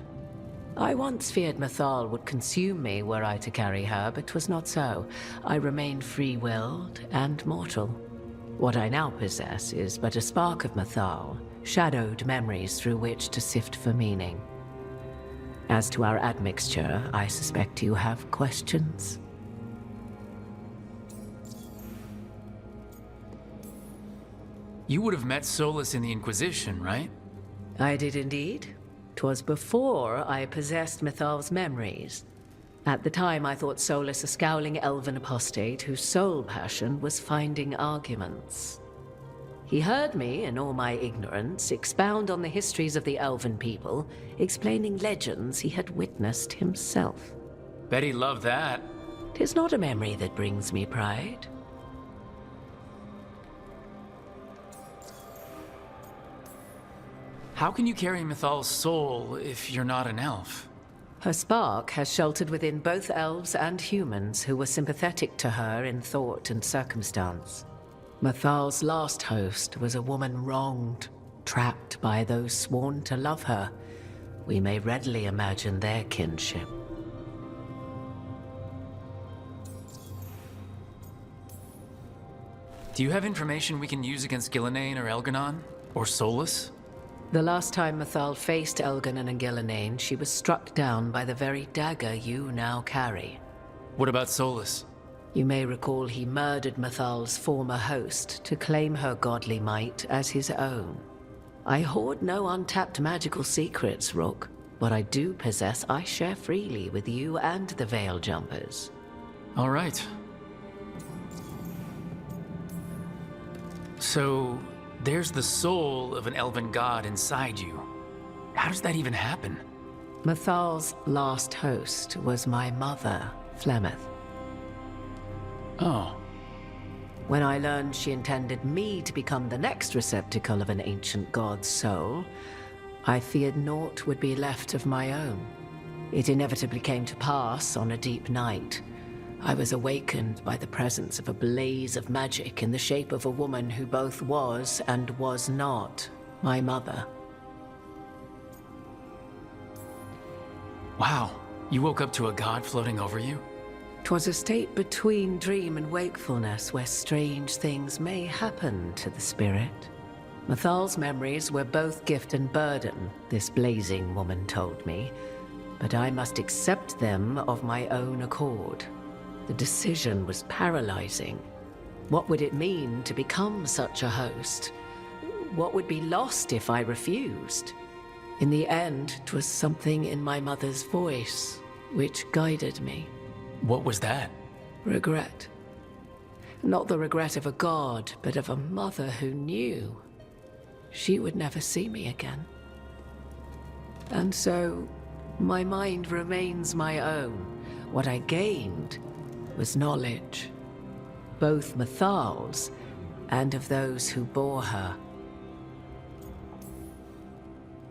I once feared Mythal would consume me were I to carry her, but 'twas not so. I remained free-willed and mortal. What I now possess is but a spark of Mythal, shadowed memories through which to sift for meaning. As to our admixture, I suspect you have questions. You would have met Solus in the Inquisition, right? I did indeed. 'Twas before I possessed Mythal's memories. At the time, I thought Solus a scowling elven apostate whose sole passion was finding arguments. He heard me, in all my ignorance, expound on the histories of the elven people, explaining legends he had witnessed himself. Bet he loved that. 'Tis not a memory that brings me pride. How can you carry Mythal's soul if you're not an elf? Her spark has sheltered within both elves and humans who were sympathetic to her in thought and circumstance. Mythal's last host was a woman wronged, trapped by those sworn to love her. We may readily imagine their kinship. Do you have information we can use against Gillenane or Elgranon? Or Solus? The last time Mythal faced Elgranon and Gillenane, she was struck down by the very dagger you now carry. What about Solus? You may recall he murdered Mythal's former host to claim her godly might as his own. I hoard no untapped magical secrets, Rook. What I do possess, I share freely with you and the Veil Jumpers. All right. So, there's the soul of an elven god inside you. How does that even happen? Mythal's last host was my mother, Flemeth. Oh. When I learned she intended me to become the next receptacle of an ancient god's soul, I feared naught would be left of my own. It inevitably came to pass on a deep night. I was awakened by the presence of a blaze of magic in the shape of a woman who both was and was not my mother. Wow, you woke up to a god floating over you? 'Twas a state between dream and wakefulness where strange things may happen to the spirit. Mythal's memories were both gift and burden, this blazing woman told me, but I must accept them of my own accord. The decision was paralyzing. What would it mean to become such a host? What would be lost if I refused? In the end, 'twas something in my mother's voice which guided me. What was that? Regret. Not the regret of a god, but of a mother who knew she would never see me again. And so, my mind remains my own. What I gained was knowledge, both Mythal's and of those who bore her.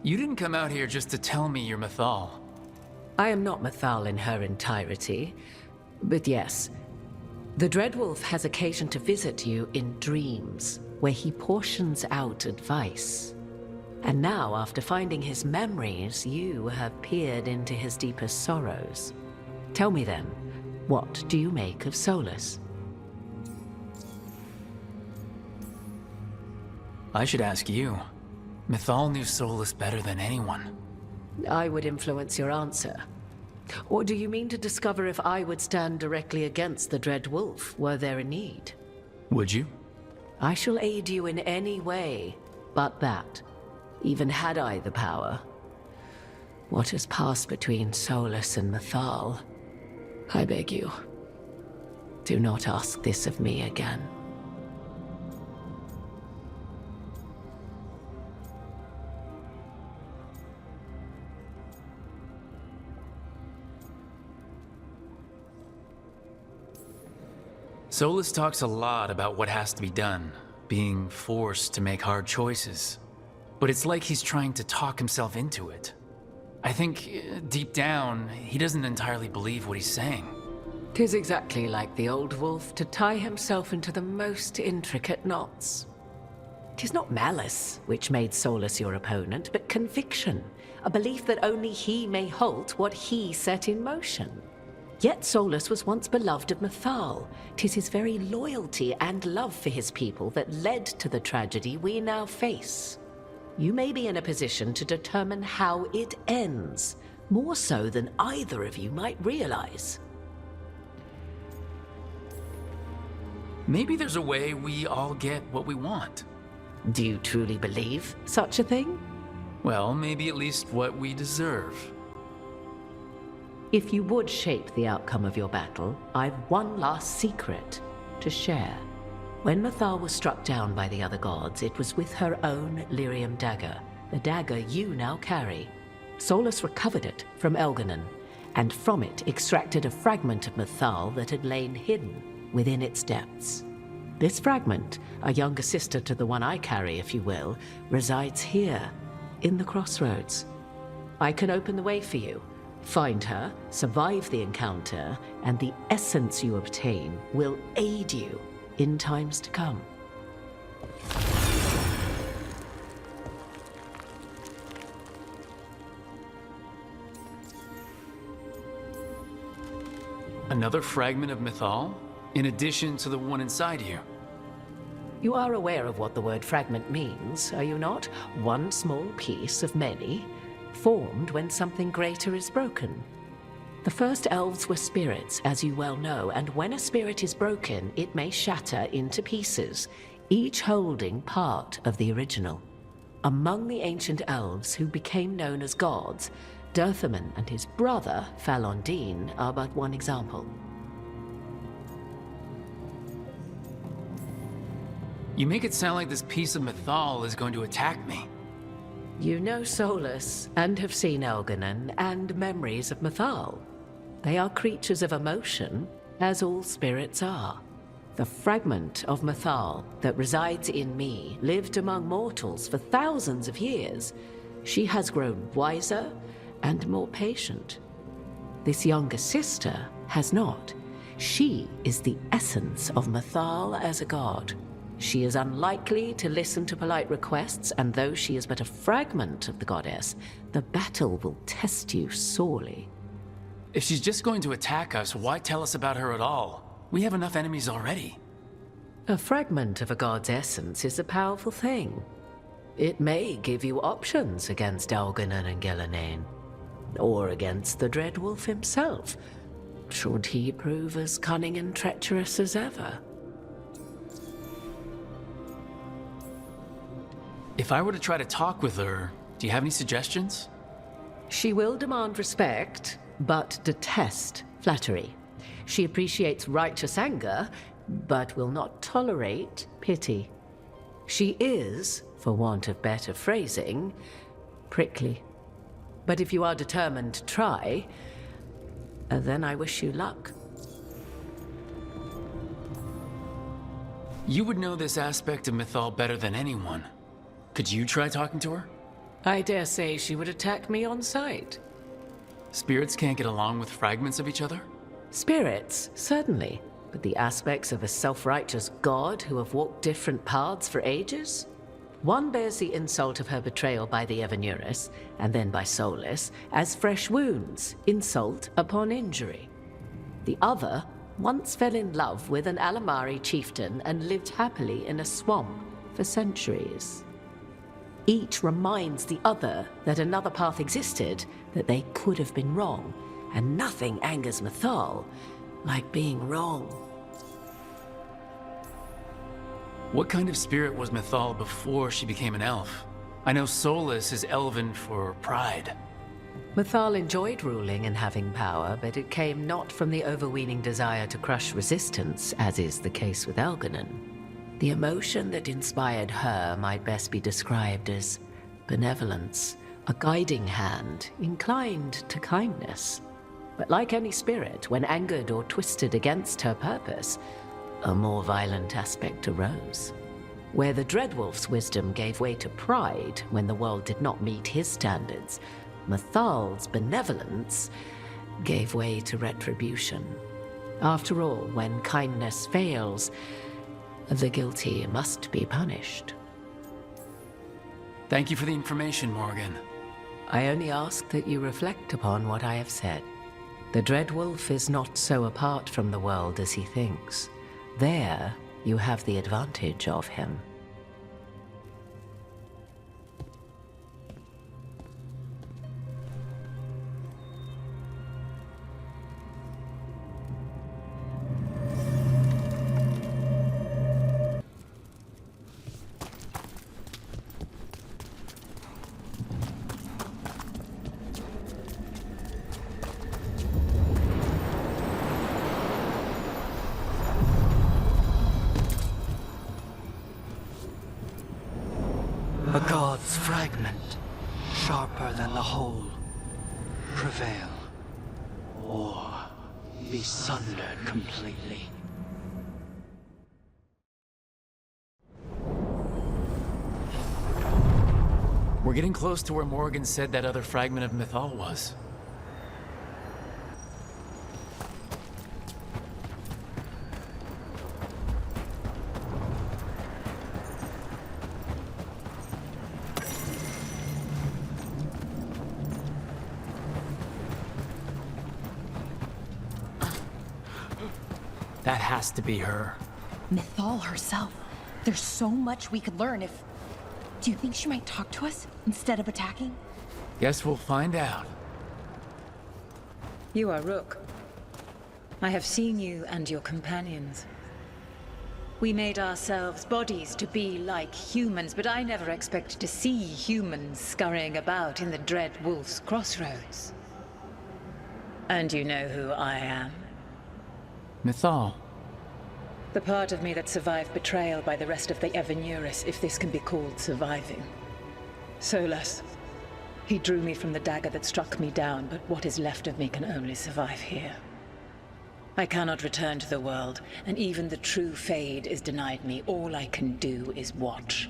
You didn't come out here just to tell me you're Mythal. I am not Mythal in her entirety, but yes, the Dreadwolf has occasion to visit you in dreams, where he portions out advice. And now, after finding his memories, you have peered into his deepest sorrows. Tell me then, what do you make of Solus? I should ask you. Mythal knew Solus better than anyone. I would influence your answer. Or do you mean to discover if I would stand directly against the Dread Wolf were there a need? Would you? I shall aid you in any way but that, even had I the power. What has passed between Solus and Mythal, I beg you, do not ask this of me again. Solus talks a lot about what has to be done, being forced to make hard choices. But it's like he's trying to talk himself into it. I think, deep down, he doesn't entirely believe what he's saying. 'Tis exactly like the old wolf to tie himself into the most intricate knots. 'Tis not malice which made Solus your opponent, but conviction, a belief that only he may halt what he set in motion. Yet Solus was once beloved of Mythal. 'Tis his very loyalty and love for his people that led to the tragedy we now face. You may be in a position to determine how it ends, more so than either of you might realize. Maybe there's a way we all get what we want. Do you truly believe such a thing? Well, maybe at least what we deserve. If you would shape the outcome of your battle, I've one last secret to share. When Mythal was struck down by the other gods, it was with her own lyrium dagger, the dagger you now carry. Solus recovered it from Elganon, and from it extracted a fragment of Mythal that had lain hidden within its depths. This fragment, a younger sister to the one I carry, if you will, resides here, in the crossroads. I can open the way for you. Find her, survive the encounter, and the essence you obtain will aid you in times to come. Another fragment of Mythal? In addition to the one inside you? You are aware of what the word fragment means, are you not? One small piece of many, formed when something greater is broken. The first elves were spirits, as you well know, and when a spirit is broken, it may shatter into pieces, each holding part of the original. Among the ancient elves who became known as gods, Dirthaman and his brother, Falondine, are but one example. You make it sound like this piece of Mythal is going to attack me. You know Solus, and have seen Elganon, and memories of Mythal. They are creatures of emotion, as all spirits are. The fragment of Mythal that resides in me lived among mortals for thousands of years. She has grown wiser and more patient. This younger sister has not. She is the essence of Mythal as a god. She is unlikely to listen to polite requests, and though she is but a fragment of the goddess, the battle will test you sorely. If she's just going to attack us, why tell us about her at all? We have enough enemies already. A fragment of a god's essence is a powerful thing. It may give you options against Algernon and Gillenane, or against the Dreadwolf himself, should he prove as cunning and treacherous as ever. If I were to try to talk with her, do you have any suggestions? She will demand respect, but detest flattery. She appreciates righteous anger, but will not tolerate pity. She is, for want of better phrasing, prickly. But if you are determined to try, then I wish you luck. You would know this aspect of Mythal better than anyone. Could you try talking to her? I dare say she would attack me on sight. Spirits can't get along with fragments of each other? Spirits, certainly. But the aspects of a self-righteous god who have walked different paths for ages? One bears the insult of her betrayal by the Evanuris, and then by Solus, as fresh wounds, insult upon injury. The other once fell in love with an Alamari chieftain and lived happily in a swamp for centuries. Each reminds the other that another path existed, that they could have been wrong, and nothing angers Mythal like being wrong. What kind of spirit was Mythal before she became an elf? I know Solus is elven for pride. Mythal enjoyed ruling and having power, but it came not from the overweening desire to crush resistance, as is the case with Algernon. The emotion that inspired her might best be described as benevolence, a guiding hand inclined to kindness. But like any spirit, when angered or twisted against her purpose, a more violent aspect arose. Where the Dreadwolf's wisdom gave way to pride when the world did not meet his standards, Mythal's benevolence gave way to retribution. After all, when kindness fails, the guilty must be punished. Thank you for the information, Morgan. I only ask that you reflect upon what I have said. The Dreadwolf is not so apart from the world as he thinks. There, you have the advantage of him. A god's fragment, sharper than the whole. Prevail, or be sundered completely. We're getting close to where Morgan said that other fragment of Mythal was. That has to be her. Mythal herself. There's so much we could learn if... Do you think she might talk to us instead of attacking? Guess we'll find out. You are Rook. I have seen you and your companions. We made ourselves bodies to be like humans, but I never expected to see humans scurrying about in the Dread Wolf's crossroads. And you know who I am? Mythal. The part of me that survived betrayal by the rest of the Evanuris, if this can be called surviving. Solus. He drew me from the dagger that struck me down, but what is left of me can only survive here. I cannot return to the world, and even the true Fade is denied me. All I can do is watch.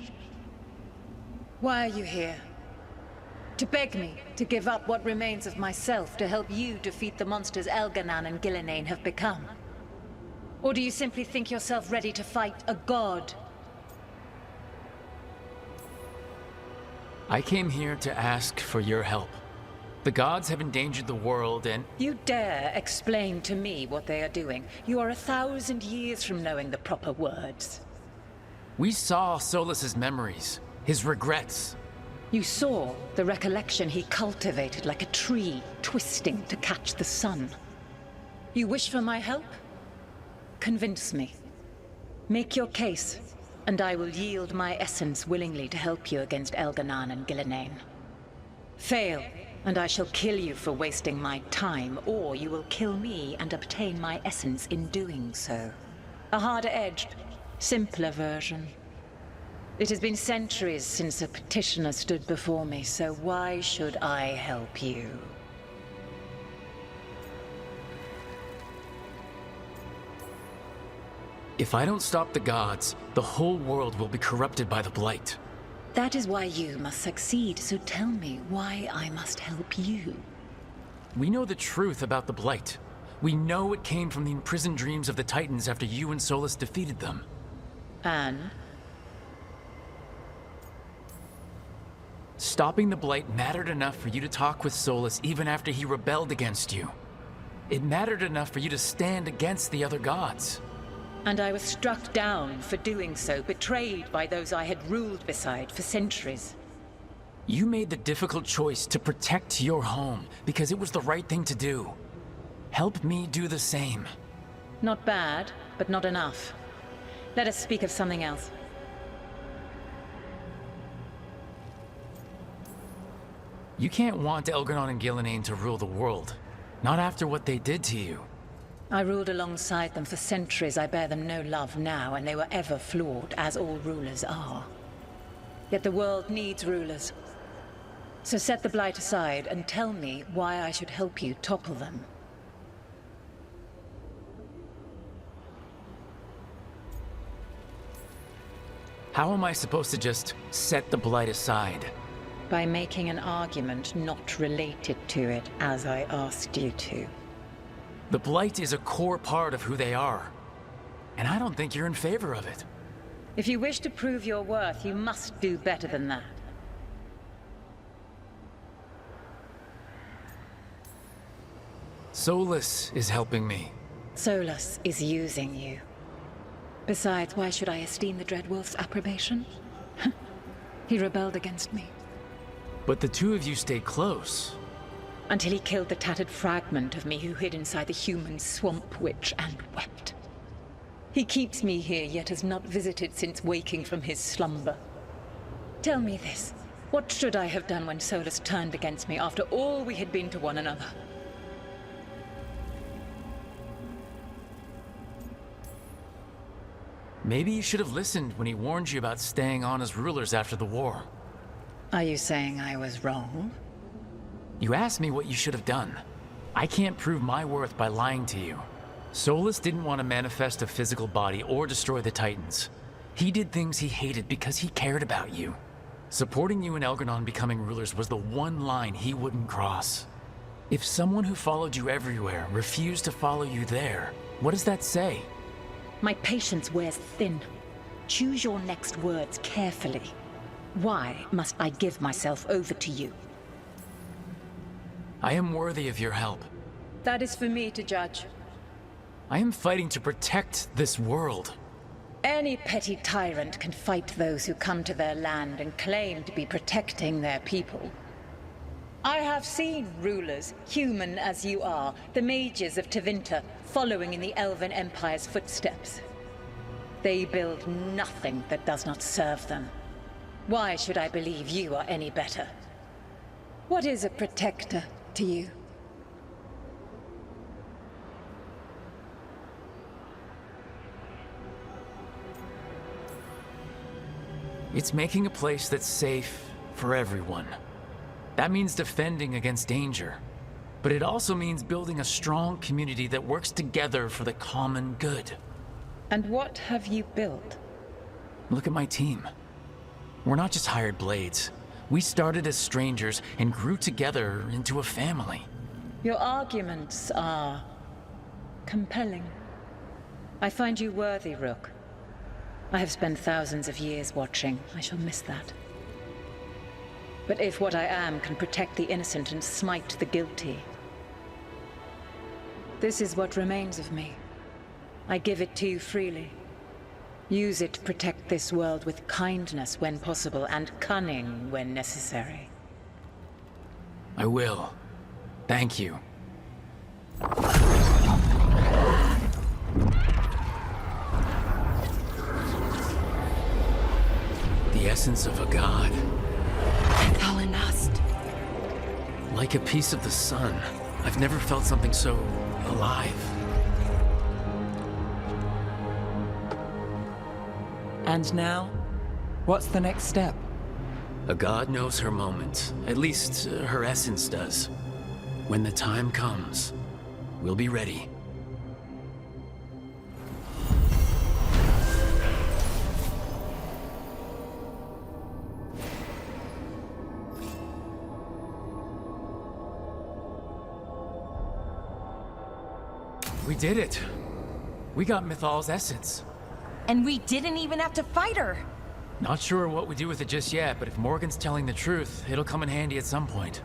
Why are you here? To beg me to give up what remains of myself to help you defeat the monsters Elganan and Gillenane have become? Or do you simply think yourself ready to fight a god? I came here to ask for your help. The gods have endangered the world and... You dare explain to me what they are doing? You are 1,000 years from knowing the proper words. We saw Solas's memories, his regrets. You saw the recollection he cultivated like a tree, twisting to catch the sun. You wish for my help? Convince me. Make your case, and I will yield my essence willingly to help you against Elganon and Gillenane. Fail, and I shall kill you for wasting my time, or you will kill me and obtain my essence in doing so. A harder-edged, simpler version. It has been centuries since a petitioner stood before me, so why should I help you? If I don't stop the gods, the whole world will be corrupted by the Blight. That is why you must succeed, so tell me why I must help you. We know the truth about the Blight. We know it came from the imprisoned dreams of the Titans after you and Solas defeated them. And? Stopping the Blight mattered enough for you to talk with Solas even after he rebelled against you. It mattered enough for you to stand against the other gods. And I was struck down for doing so, betrayed by those I had ruled beside for centuries. You made the difficult choice to protect your home because it was the right thing to do. Help me do the same. Not bad, but not enough. Let us speak of something else. You can't want Elganon and Gillenane to rule the world. Not after what they did to you. I ruled alongside them for centuries. I bear them no love now, and they were ever flawed, as all rulers are. Yet the world needs rulers. So set the Blight aside and tell me why I should help you topple them. How am I supposed to just set the Blight aside? By making an argument not related to it, as I asked you to. The Blight is a core part of who they are. And I don't think you're in favor of it. If you wish to prove your worth, you must do better than that. Solas is helping me. Solas is using you. Besides, why should I esteem the Dreadwolf's approbation? He rebelled against me. But the two of you stayed close. Until he killed the tattered fragment of me who hid inside the human swamp witch and wept. He keeps me here, yet has not visited since waking from his slumber. Tell me this. What should I have done when Solas turned against me after all we had been to one another? Maybe you should have listened when he warned you about staying on as rulers after the war. Are you saying I was wrong? You asked me what you should have done. I can't prove my worth by lying to you. Solas didn't want to manifest a physical body or destroy the Titans. He did things he hated because he cared about you. Supporting you and Elganon becoming rulers was the one line he wouldn't cross. If someone who followed you everywhere refused to follow you there, what does that say? My patience wears thin. Choose your next words carefully. Why must I give myself over to you? I am worthy of your help. That is for me to judge. I am fighting to protect this world. Any petty tyrant can fight those who come to their land and claim to be protecting their people. I have seen rulers, human as you are, the mages of Tevinter, following in the Elven Empire's footsteps. They build nothing that does not serve them. Why should I believe you are any better? What is a protector to you? It's making a place that's safe for everyone. That means defending against danger. But it also means building a strong community that works together for the common good. And what have you built? Look at my team. We're not just hired blades. We started as strangers and grew together into a family. Your arguments are compelling. I find you worthy, Rook. I have spent thousands of years watching. I shall miss that. But if what I am can protect the innocent and smite the guilty, this is what remains of me. I give it to you freely. Use it to protect this world with kindness when possible and cunning when necessary. I will. Thank you. The essence of a god. Like a piece of the sun. I've never felt something so alive. And now? What's the next step? A god knows her moment. At least, her essence does. When the time comes, we'll be ready. We did it. We got Mythal's essence. And we didn't even have to fight her. Not sure what we do with it just yet, but if Morgan's telling the truth, it'll come in handy at some point.